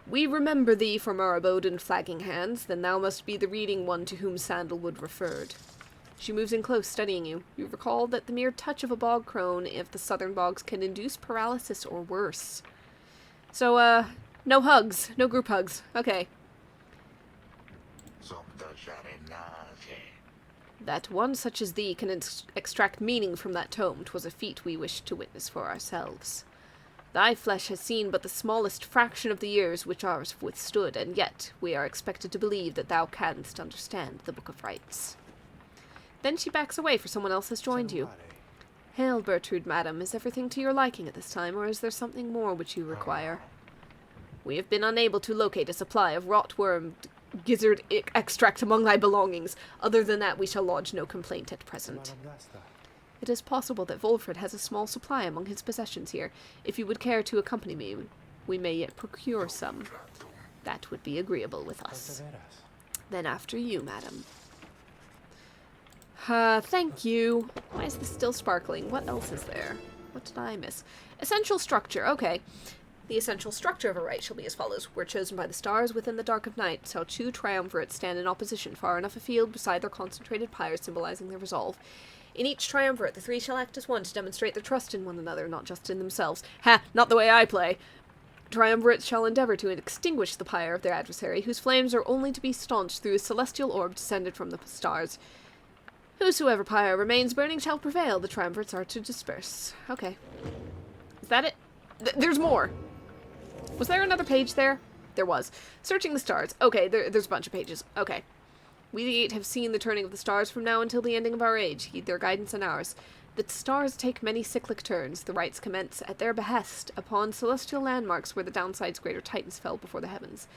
We remember thee from our abode in Flagging Hands, then thou must be the reading one to whom Sandalwood referred. She moves in close, studying you. You recall that the mere touch of a bog crone of the southern bogs can induce paralysis or worse. So, no hugs. No group hugs. Okay. That one such as thee can extract meaning from that tome, 'twas a feat we wished to witness for ourselves. Thy flesh has seen but the smallest fraction of the years which ours have withstood, and yet we are expected to believe that thou canst understand the Book of Rites. Then she backs away, for someone else has joined you. Hail, Bertrude, madam, is everything to your liking at this time, or is there something more which you require? We have been unable to locate a supply of rotworm gizzard extract among thy belongings. Other than that, we shall lodge no complaint at present. It is possible that Volfred has a small supply among his possessions here. If you would care to accompany me, we may yet procure some. That would be agreeable with us. Then after you, madam. Thank you. Why is this still sparkling? What else is there? What did I miss? Essential structure. Okay. The essential structure of a rite shall be as follows. We're chosen by the stars within the dark of night, shall two triumvirates stand in opposition far enough afield beside their concentrated pyres, symbolizing their resolve. In each triumvirate, the three shall act as one to demonstrate their trust in one another, not just in themselves. Ha! Not the way I play! Triumvirates shall endeavor to extinguish the pyre of their adversary, whose flames are only to be staunched through a celestial orb descended from the stars. Whosoever pyre remains burning shall prevail. The triumvirates are to disperse. Okay. Is that it? There's more! Was there another page there? There was. Searching the stars. Okay, there's a bunch of pages. Okay. We the eight have seen the turning of the stars from now until the ending of our age. Heed their guidance and ours. The stars take many cyclic turns. The rites commence at their behest upon celestial landmarks where the downside's greater titans fell before the heavens.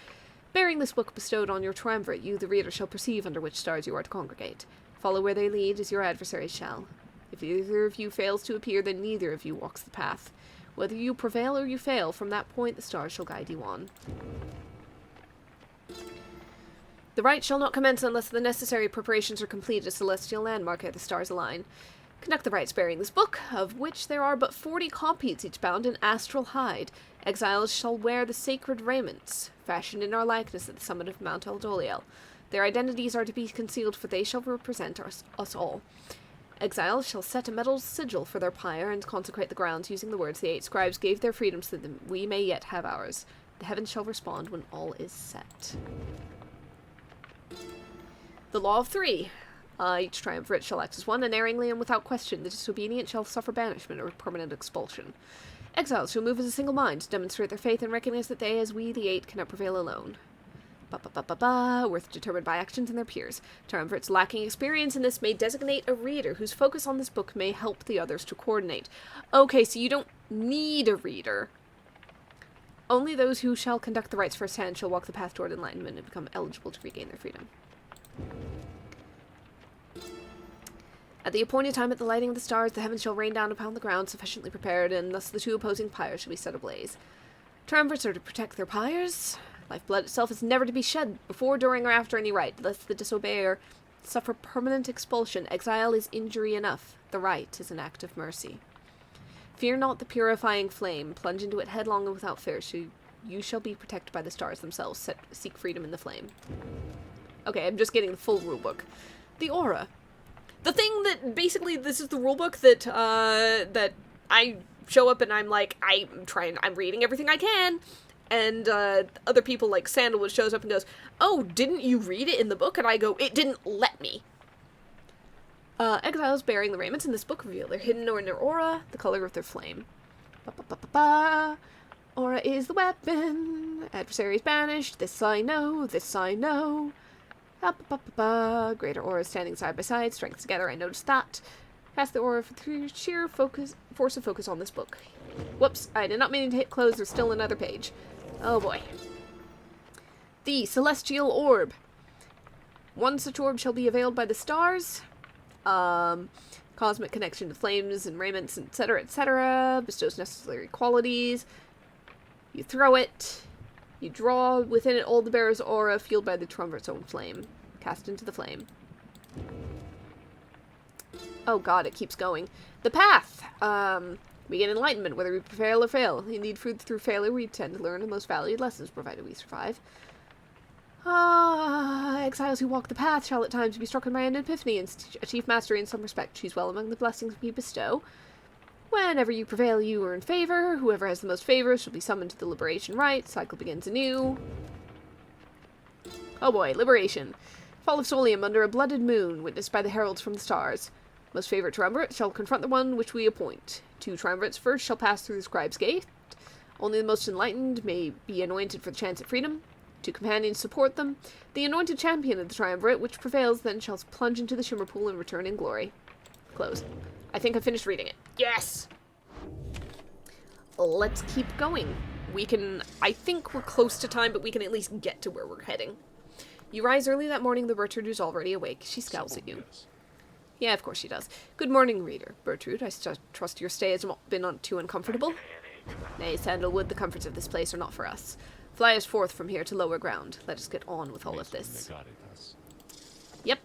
Bearing this book bestowed on your triumvirate, you, the reader, shall perceive under which stars you are to congregate. Follow where they lead, as your adversaries shall. If either of you fails to appear, then neither of you walks the path. Whether you prevail or you fail, from that point the stars shall guide you on. The rite shall not commence unless the necessary preparations are complete at a celestial landmark ere the stars align. Conduct the rites bearing this book, of which there are but 40 copies, each bound in astral hide. Exiles shall wear the sacred raiments, fashioned in our likeness at the summit of Mount Eldoliel. Their identities are to be concealed, for they shall represent us all. Exiles shall set a metal sigil for their pyre and consecrate the grounds using the words the eight scribes gave their freedom so that we may yet have ours. The heavens shall respond when all is set. The Law of Three. Each triumvirate shall act as one, unerringly and without question. The disobedient shall suffer banishment or permanent expulsion. Exiles shall move as a single mind, demonstrate their faith, and recognize that they, as we, the eight, cannot prevail alone. Worth determined by actions and their peers. Triumvirates lacking experience in this may designate a reader whose focus on this book may help the others to coordinate. Okay, so you don't need a reader. Only those who shall conduct the rites firsthand shall walk the path toward enlightenment and become eligible to regain their freedom. At the appointed time at the lighting of the stars, the heavens shall rain down upon the ground sufficiently prepared, and thus the two opposing pyres shall be set ablaze. Triumvirates are to protect their pyres. Lifeblood itself is never to be shed before, during, or after any rite, lest the disobeyer suffer permanent expulsion. Exile is injury enough. The rite is an act of mercy. Fear not the purifying flame. Plunge into it headlong and without fear. You shall be protected by the stars themselves. Seek freedom in the flame. Okay, I'm just getting the full rulebook. The aura. The thing that, basically, this is the rulebook that, that I show up and I'm like, I'm reading everything I can. And other people like Sandalwood shows up and goes, oh, didn't you read it in the book? And I go, it didn't let me. Exiles bearing the raiments in this book reveal their hidden or inner aura, the color of their flame. Aura is the weapon. Adversaries banished. This I know. This I know. Greater aura standing side by side. Strength together. I noticed that. Cast the aura through sheer force of focus on this book. Whoops. I did not mean to hit close. There's still another page. Oh boy. The Celestial Orb. One such orb shall be availed by the stars. Cosmic connection to flames and raiments, etc., etc. Bestows necessary qualities. You throw it. You draw within it all the bearer's aura, fueled by the triumvirate's own flame. Cast into the flame. Oh god, it keeps going. The path! We get enlightenment, whether we prevail or fail. Indeed, through failure, we tend to learn the most valued lessons, provided we survive. Exiles who walk the path shall at times be struck by an epiphany and achieve mastery in some respect. Choose well among the blessings we bestow. Whenever you prevail, you earn favor. Whoever has the most favors shall be summoned to the liberation rite. Cycle begins anew. Oh boy, liberation. Fall of Solium under a blooded moon, witnessed by the heralds from the stars. Most favored triumvirate shall confront the one which we appoint. 2 triumvirates first shall pass through the scribe's gate. Only the most enlightened may be anointed for the chance at freedom. 2 companions support them. The anointed champion of the triumvirate, which prevails, then shall plunge into the shimmer pool and return in glory. Close. I think I finished reading it. Yes! Let's keep going. We can... I think we're close to time, but we can at least get to where we're heading. You rise early that morning. The Bertrude is already awake. She scowls at you. Yeah, of course she does. Good morning, reader. Bertrude, I trust your stay has not been too uncomfortable. Nay, Sandalwood, the comforts of this place are not for us. Fly us forth from here to lower ground. Let us get on with all of this. Yep.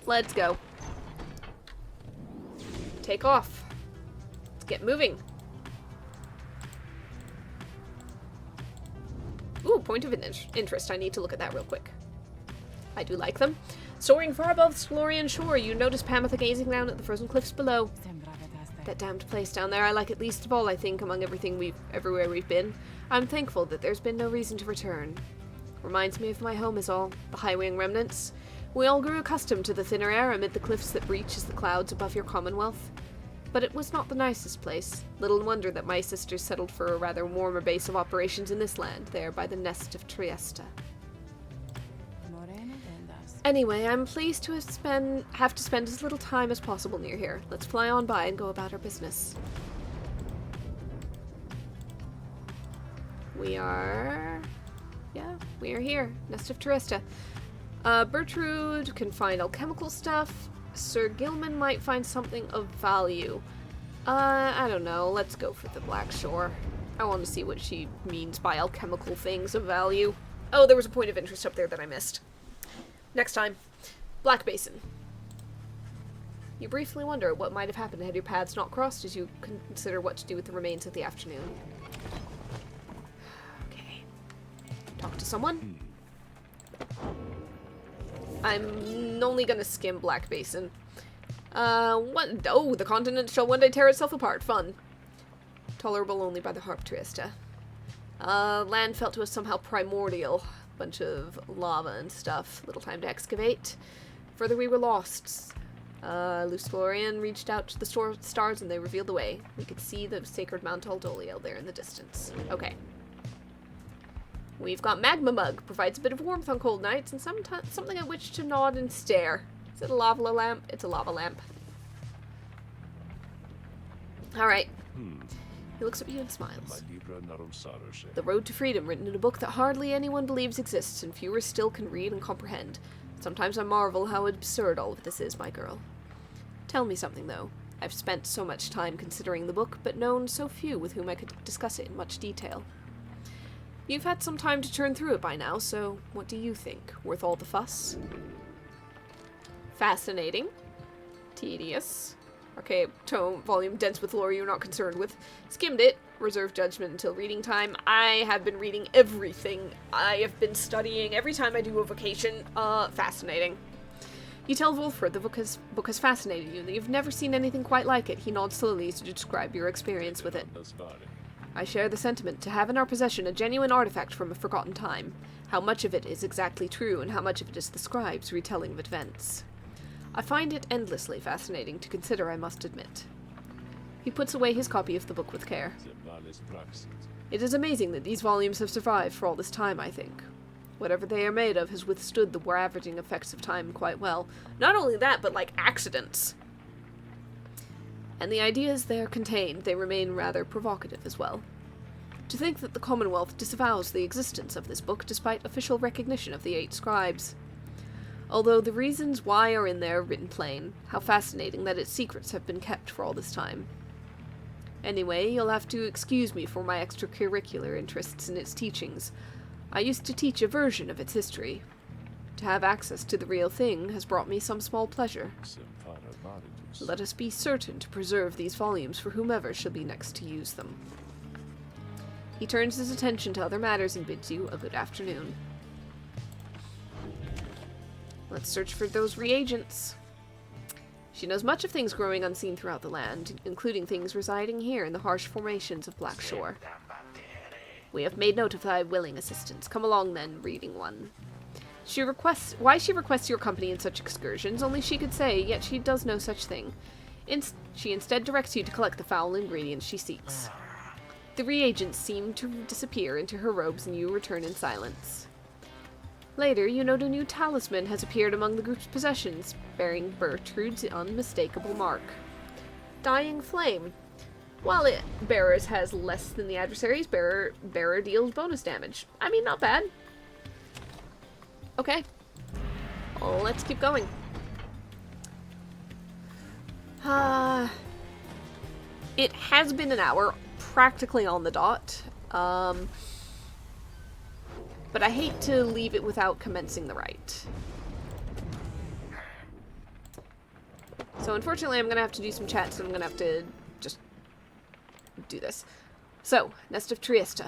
Let's go. Take off. Let's get moving. Ooh, point of interest. I need to look at that real quick. I do like them. Soaring far above the Florian shore, you notice Pamitha gazing down at the frozen cliffs below. That damned place down there I like it least of all, I think, among everywhere we've been. I'm thankful that there's been no reason to return. Reminds me of my home is all, the High-Wing remnants. We all grew accustomed to the thinner air amid the cliffs that reach as the clouds above your commonwealth. But it was not the nicest place. Little wonder that my sisters settled for a rather warmer base of operations in this land, there by the nest of Trieste. Anyway, I'm pleased to have to spend as little time as possible near here. Let's fly on by and go about our business. We are here. Nest of Trieste. Bertrude can find alchemical stuff. Sir Gilman might find something of value. I don't know. Let's go for the Black Shore. I want to see what she means by alchemical things of value. Oh, there was a point of interest up there that I missed. Next time. Black Basin. You briefly wonder what might have happened had your paths not crossed as you consider what to do with the remains of the afternoon. Okay. Talk to someone? I'm only gonna skim Black Basin. The continent shall one day tear itself apart. Fun. Tolerable only by the harp Trieste. Land felt to us somehow primordial. Bunch of lava and stuff. Little time to excavate. Further we were lost. Luce Florian reached out to the stars and they revealed the way. We could see the sacred Mount Aldoliel there in the distance. Okay. We've got Magma Mug. Provides a bit of warmth on cold nights and something at which to nod and stare. Is it a lava lamp? It's a lava lamp. Alright. He looks at you and smiles. The Road to Freedom, written in a book that hardly anyone believes exists, and fewer still can read and comprehend. Sometimes I marvel how absurd all of this is, my girl. Tell me something, though. I've spent so much time considering the book, but known so few with whom I could discuss it in much detail. You've had some time to turn through it by now, so what do you think? Worth all the fuss? Fascinating. Tedious. Okay, tone, volume, dense with lore you're not concerned with. Skimmed it. Reserve judgment until reading time. I have been reading everything. I have been studying every time I do a vacation. Fascinating. You tell Wolfred the book has fascinated you, and that you've never seen anything quite like it. He nods slowly to describe your experience with it. I share the sentiment to have in our possession a genuine artifact from a forgotten time. How much of it is exactly true, and how much of it is the scribe's retelling of events. I find it endlessly fascinating to consider, I must admit. He puts away his copy of the book with care. It is amazing that these volumes have survived for all this time, I think. Whatever they are made of has withstood the ravaging effects of time quite well. Not only that, but like accidents. And the ideas there contained, they remain rather provocative as well. To think that the Commonwealth disavows the existence of this book despite official recognition of the 8 scribes. Although the reasons why are in there written plain. How fascinating that its secrets have been kept for all this time. Anyway, you'll have to excuse me for my extracurricular interests in its teachings. I used to teach a version of its history. To have access to the real thing has brought me some small pleasure. Let us be certain to preserve these volumes for whomever shall be next to use them. He turns his attention to other matters and bids you a good afternoon. Let's search for those reagents. She knows much of things growing unseen throughout the land, including things residing here in the harsh formations of Black Shore. We have made note of thy willing assistance. Come along then, reading one. Why she requests your company in such excursions, only she could say, yet she does no such thing. She instead directs you to collect the foul ingredients she seeks. The reagents seem to disappear into her robes and you return in silence. Later, you note a new talisman has appeared among the group's possessions, bearing Bertrude's unmistakable mark. Dying Flame. While it bearers has less than the adversaries, bearer deals bonus damage. I mean, not bad. Okay. Let's keep going. It has been an hour, practically on the dot. But I hate to leave it without commencing the rite. So unfortunately I'm going to have to do some chats, and I'm going to have to just do this. So, Nest of Trieste.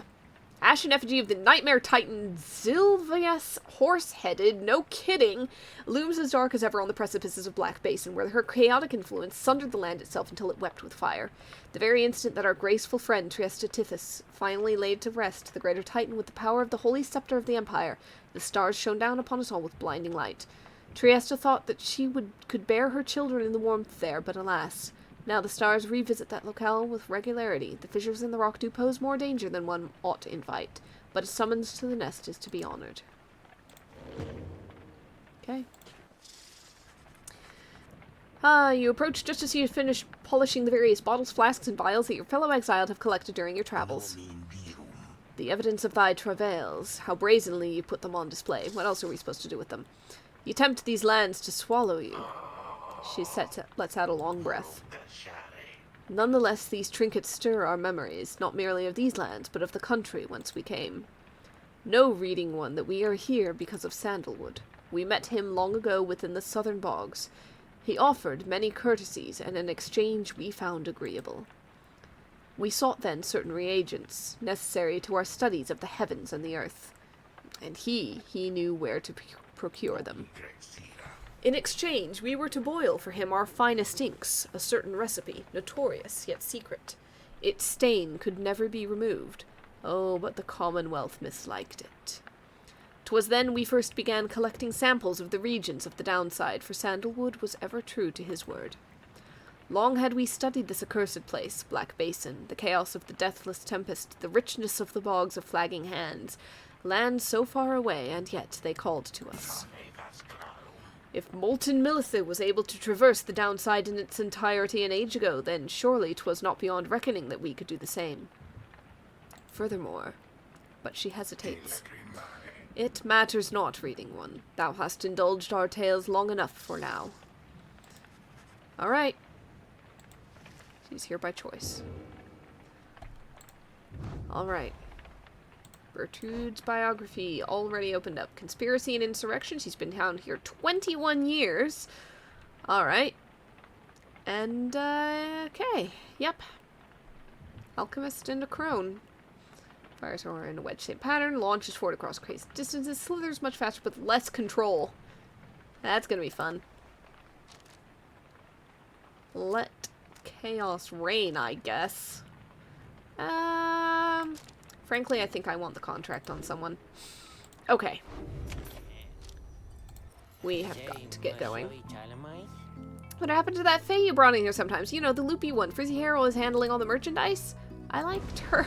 Ashen effigy of the nightmare titan Zilvius, horse-headed, no kidding, looms as dark as ever on the precipices of Black Basin, where her chaotic influence sundered the land itself until it wept with fire. The very instant that our graceful friend Trieste Tithys finally laid to rest the greater titan with the power of the holy scepter of the Empire, the stars shone down upon us all with blinding light. Trieste thought that she could bear her children in the warmth there, but alas, now the stars revisit that locale with regularity. The fissures in the rock do pose more danger than one ought to invite, but a summons to the nest is to be honored. Okay. You approach just as you finish polishing the various bottles, flasks, and vials that your fellow exiled have collected during your travels. The evidence of thy travails, how brazenly you put them on display. What else are we supposed to do with them? You tempt these lands to swallow you. She lets out a long breath. Nonetheless, these trinkets stir our memories, not merely of these lands, but of the country whence we came. Know, reading one, that we are here because of Sandalwood. We met him long ago within the southern bogs. He offered many courtesies, and in exchange we found agreeable. We sought then certain reagents, necessary to our studies of the heavens and the earth, and he knew where to procure them. In exchange, we were to boil for him our finest inks, a certain recipe, notorious yet secret. Its stain could never be removed. Oh, but the Commonwealth misliked it. 'Twas then we first began collecting samples of the regions of the downside, for Sandalwood was ever true to his word. Long had we studied this accursed place, Black Basin, the chaos of the deathless tempest, the richness of the bogs of flagging hands, land so far away, and yet they called to us. If molten Militha was able to traverse the downside in its entirety an age ago, then surely 'twas not beyond reckoning that we could do the same. Furthermore, but she hesitates. It matters not, reading one. Thou hast indulged our tales long enough for now. All right. She's here by choice. All right. Bertrude's biography already opened up. Conspiracy and insurrection. She's been down here 21 years. Alright. And, okay. Yep. Alchemist and a crone. Fires her in a wedge-shaped pattern. Launches forward across crazy distances. Slithers much faster with less control. That's gonna be fun. Let chaos reign, I guess. Frankly, I think I want the contract on someone. Okay. We have got to get going. What happened to that Fae you brought in here sometimes? You know, the loopy one. Frizzy hair always handling all the merchandise? I liked her.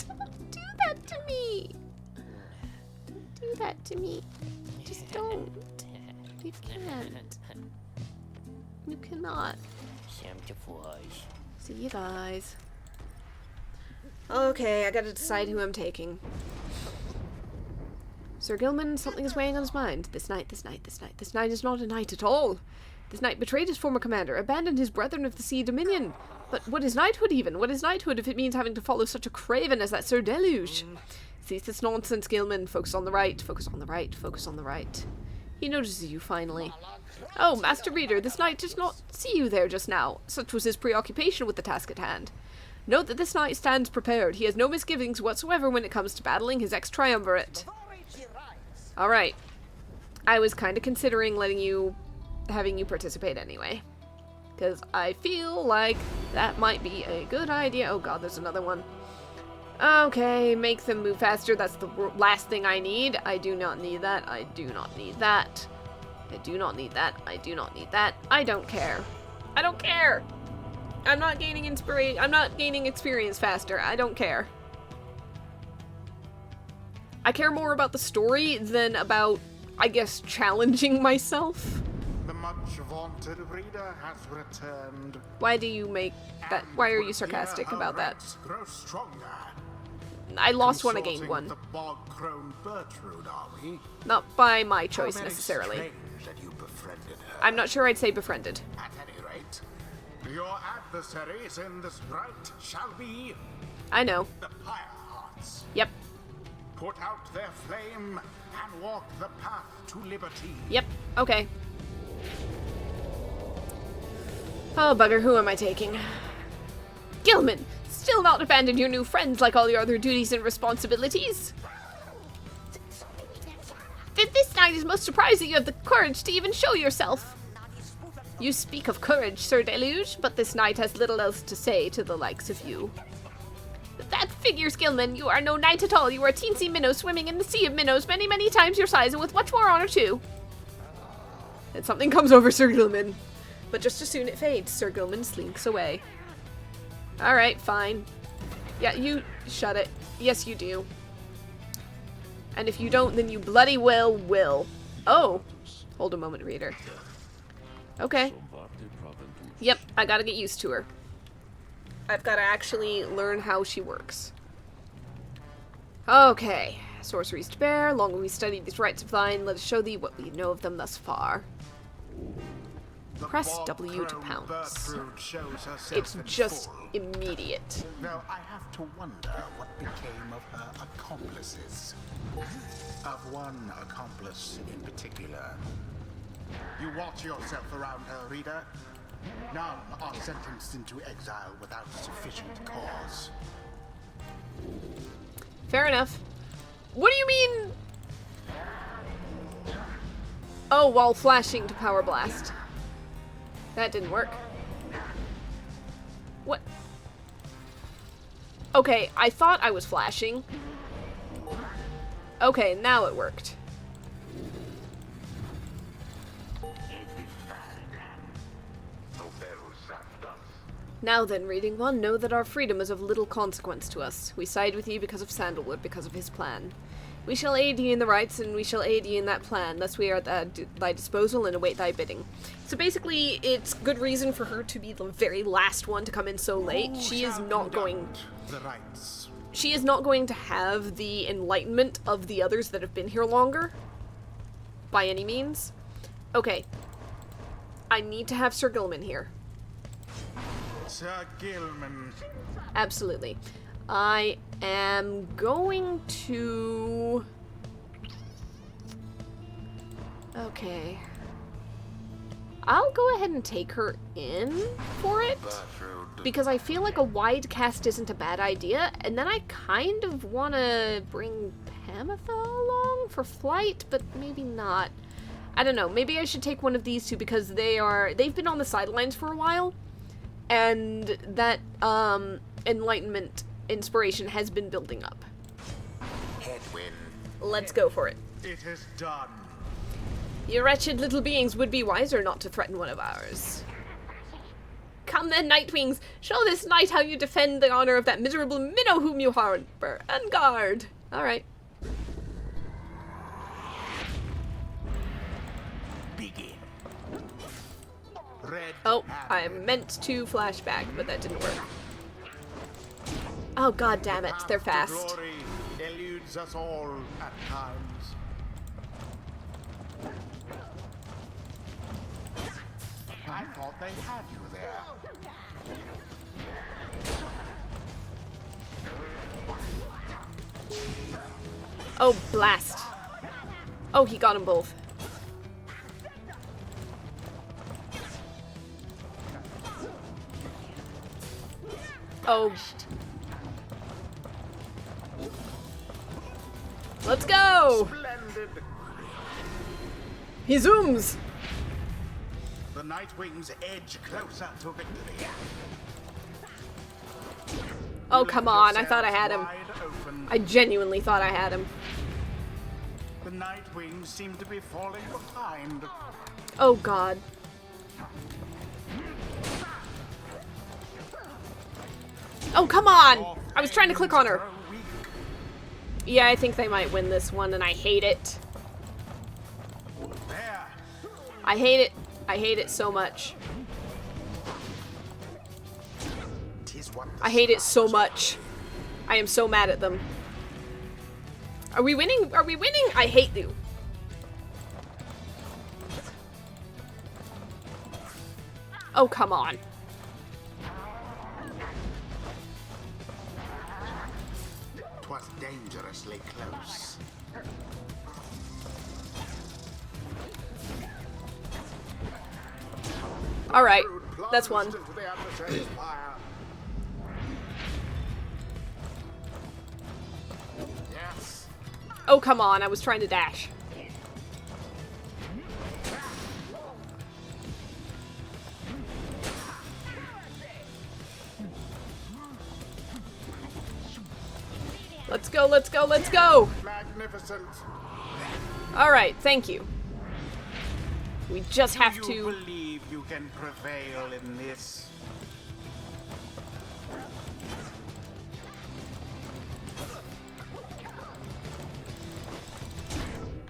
Don't do that to me. Don't do that to me. Just don't. You can't. You cannot. See you guys. Okay, I gotta decide who I'm taking. Sir Gilman, something is weighing on his mind. This night is not a night at all. This knight betrayed his former commander, abandoned his brethren of the Sea Dominion. But what is knighthood even? What is knighthood if it means having to follow such a craven as that Sir Deluge? Cease this nonsense, Gilman. Focus on the right, focus on the right, focus on the right. He notices you finally. Oh, Master Reader, this knight did not see you there just now. Such was his preoccupation with the task at hand. Note that this knight stands prepared. He has no misgivings whatsoever when it comes to battling his ex-triumvirate. Alright. I was kind of considering having you participate anyway. Because I feel like that might be a good idea. Oh god, there's another one. Okay, make them move faster. That's the last thing I need. I do not need that. I do not need that. I do not need that. I do not need that. I don't care. I don't care! I'm not gaining experience faster. I don't care. I care more about the story than about, I guess, challenging myself. The much vaunted reader has returned. Why do you make that? Why are you sarcastic about that? Grow stronger. I lost one, I gained one. The bog-crone Bertrude, are we? Not by my choice necessarily. That you befriended her. I'm not sure I'd say befriended. At any rate, your adversaries in this fight shall be I know. the Pyre Hearts. Yep. Put out their flame and walk the path to liberty. Yep. Okay. Oh, bugger, who am I taking? Gilman! Still not abandoned your new friends like all your other duties and responsibilities? This night is most surprised that you have the courage to even show yourself. You speak of courage, Sir Deluge, but this knight has little else to say to the likes of you. That figures, Gilman. You are no knight at all. You are a teensy minnow swimming in the sea of minnows many, many times your size and with much more honor, too. And something comes over Sir Gilman. But just as soon it fades, Sir Gilman slinks away. Alright, fine. Yeah, you shut it. Yes, you do. And if you don't, then you bloody well will. Oh. Hold a moment, reader. Okay. Yep, I gotta get used to her. I've gotta actually learn how she works. Okay. Sorceries to bear. Long will we study these rites of thine. Let us show thee what we know of them thus far. Press W to pounce. It's just immediate. Now, I have to wonder what became of her accomplices. Of one accomplice in particular. You watch yourself around her, reader. None are sentenced into exile without sufficient cause. Fair enough. What do you mean? Oh, while flashing to Power Blast. That didn't work. What? Okay, I thought I was flashing. Okay, now it worked. Now then, reading one, know that our freedom is of little consequence to us. We side with ye because of Sandalwood, because of his plan. We shall aid ye in the rights, and we shall aid ye in that plan. Thus we are at thy disposal, and await thy bidding. So basically, it's good reason for her to be the very last one to come in so late. She is not going to have the enlightenment of the others that have been here longer. By any means. Okay. I need to have Sir Gilman here. Sir Gilman. Absolutely. I am going to... Okay. I'll go ahead and take her in for it. Because I feel like a wide cast isn't a bad idea. And then I kind of want to bring Pamitha along for flight, but maybe not. I don't know. Maybe I should take one of these two because they've been on the sidelines for a while. And that enlightenment inspiration has been building up. Headwind. Let's go for it. It is done. You wretched little beings would be wiser not to threaten one of ours. Come then, Nightwings, show this knight how you defend the honor of that miserable minnow whom you harbor, and guard. Alright. Begin. Red Oh, I meant to flash back, but that didn't work. Oh god damn it, they're fast. Glory eludes us all at times. I thought they had you there. Oh, blast. Oh, he got them both. Oh. Let's go! Splendid. He zooms! The Nightwings edge closer to victory. Oh, come on. I thought I had him. Wide open. I genuinely thought I had him. The Nightwings seem to be falling behind. Oh, God. Oh, come on! I was trying to click on her. Yeah, I think they might win this one, and I hate it. There. I hate it. I hate it so much. I hate it so much. I am so mad at them. Are we winning? Are we winning? I hate you. Oh, come on. Twas dangerously close. All right, that's one. Into the adversary's fire. Yes. Oh, come on. I was trying to dash. Let's go, let's go, let's go! Magnificent. Alright, thank you. We just have Do you to... believe you can prevail in this?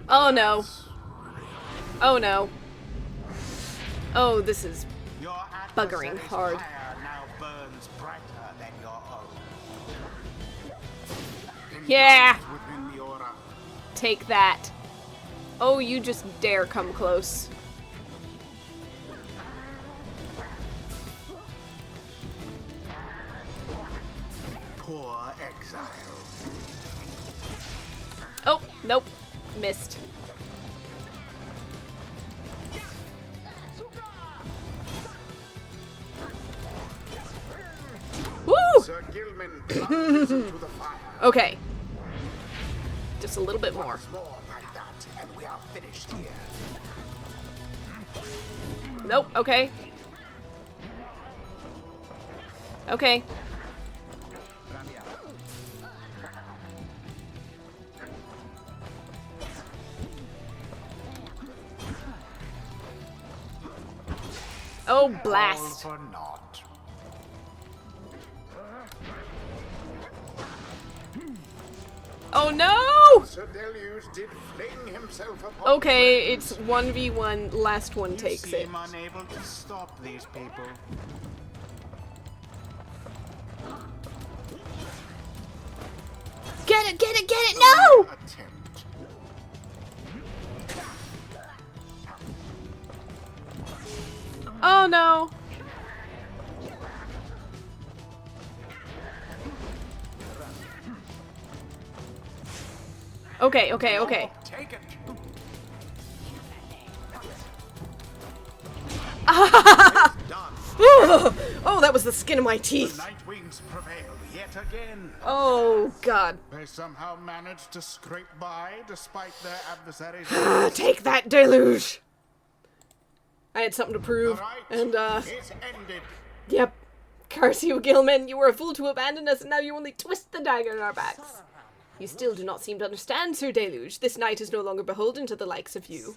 Oh no. Oh no. Oh, this is Your buggering adversary's hard. fire now burns brighter than your own. Yeah. Engulfed within the aura. Take that. Oh, you just dare come close. Poor exile. Oh, nope. Missed. Woo! Sir Gilman plunges into the fire. Okay. Just a little bit more. Once more like that, and we are finished here. Nope, okay. Okay. Oh, blast. All for naught. Oh no! Sir Deluge did fling himself upon Okay, it's 1v1, last one takes it. seem unable to stop these people. Get it, get it, get it! No! Attempt. Oh no. Okay, okay, okay. Take it. Done. Oh, that was the skin of my The teeth. Nightwings prevail yet again. Oh, God. They somehow managed to scrape by despite their adversaries. Take that, Deluge! I had something to prove, Right. and, It's ended. yep. Curse you, Gilman. You were a fool to abandon us, and now you only twist the dagger in our backs. You still do not seem to understand, Sir Deluge. This knight is no longer beholden to the likes of you.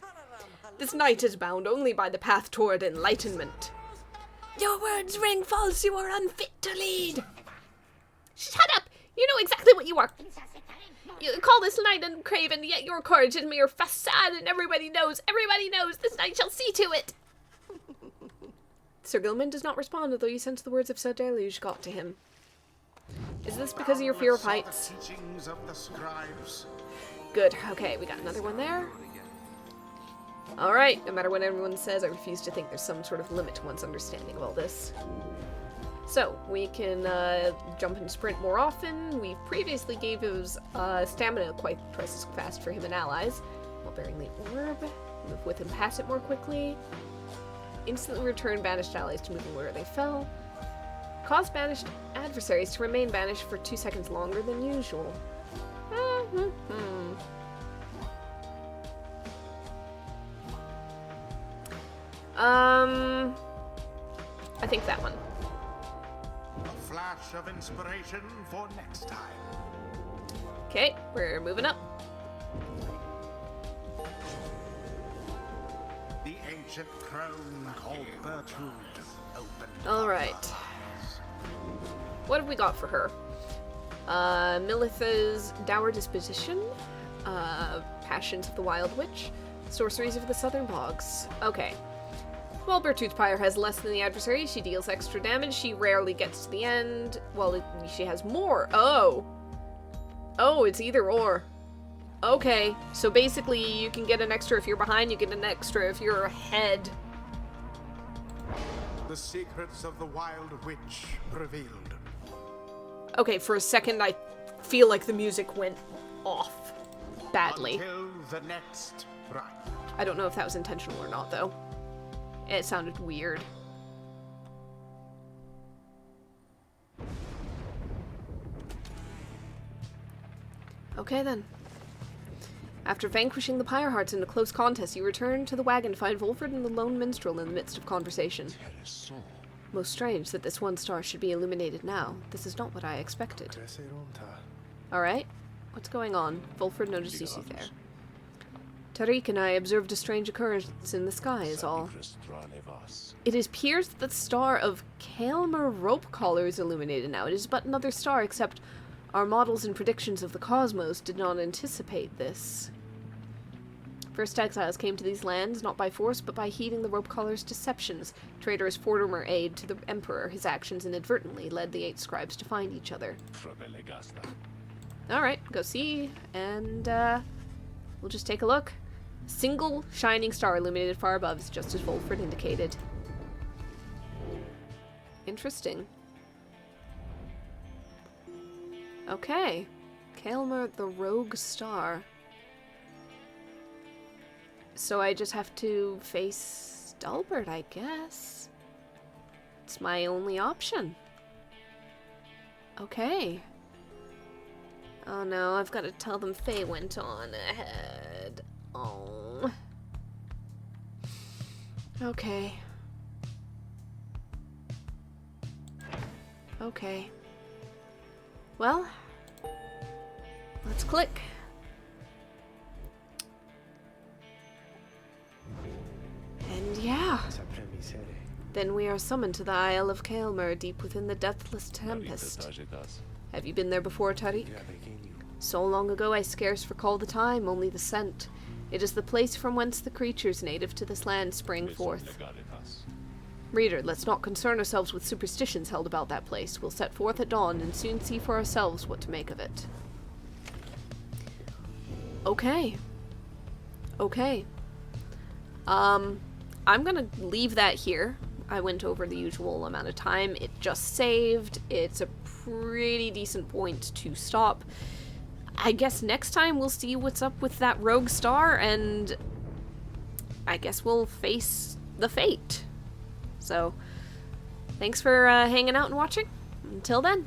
This knight is bound only by the path toward enlightenment. Your words ring false. You are unfit to lead. Shut up! You know exactly what you are. You call this knight uncraven, yet your courage is mere facade, and everybody knows, this knight shall see to it. Sir Gilman does not respond, although you sense the words of Sir Deluge got to him. Is this because of your fear of heights? The teachings of the scribes. Good. Okay, we got another one there. Alright, no matter what everyone says, I refuse to think there's some sort of limit to one's understanding of all this. So, we can jump and sprint more often. We've previously gave his stamina quite twice as fast for him and allies, while bearing the orb. Move with him past it more quickly. Instantly return banished allies to moving where they fell. Cause banished adversaries to remain banished for 2 seconds longer than usual. I think that one. A flash of inspiration for next time. Okay, we're moving up. The ancient crone called Bertrude opened. Alright. What have we got for her? Militha's Dour Disposition, Passions of the Wild Witch, Sorceries of the Southern Bogs. Okay. While Bertrude's Pyre has less than the adversary, she deals extra damage. She rarely gets to the end. Well, she has more. Oh! Oh, it's either or. Okay, so basically you can get an extra if you're behind, you get an extra if you're ahead. The secrets of the Wild Witch revealed. Okay, for a second I feel like the music went off badly. Until the next rite. I don't know if that was intentional or not, though. It sounded weird. Okay, then. After vanquishing the Pyrehearts in a close contest, you return to the wagon to find Wolfred and the lone minstrel in the midst of conversation. Most strange that this one star should be illuminated now. This is not what I expected. Alright, what's going on? Wolfred notices you there. Tariq and I observed a strange occurrence in the sky, is all. It appears that the star of Kaelmer Rope Collar is illuminated now. It is but another star, except our models and predictions of the cosmos did not anticipate this. First exiles came to these lands, not by force, but by heeding the Rope Collar's deceptions. Traitorous former aid to the Emperor, his actions inadvertently led the 8 scribes to find each other. Alright, go see, and we'll just take a look. Single shining star illuminated far above, is just as Wolfred indicated. Interesting. Okay. Kaelmer the Rogue Star. So I just have to face Dalbert, I guess. It's my only option. Okay. Oh no, I've got to tell them Faye went on ahead. Oh. Okay. Okay. Well, let's click. And yeah. Then we are summoned to the Isle of Kaelmer, deep within the deathless tempest. Have you been there before, Tariq? So long ago I scarce recall the time, only the scent. It is the place from whence the creatures native to this land spring forth. Reader, let's not concern ourselves with superstitions held about that place. We'll set forth at dawn and soon see for ourselves what to make of it. Okay. Okay. I'm gonna leave that here. I went over the usual amount of time. It just saved. It's a pretty decent point to stop. I guess next time we'll see what's up with that rogue star, and I guess we'll face the fate. So, thanks for hanging out and watching. Until then.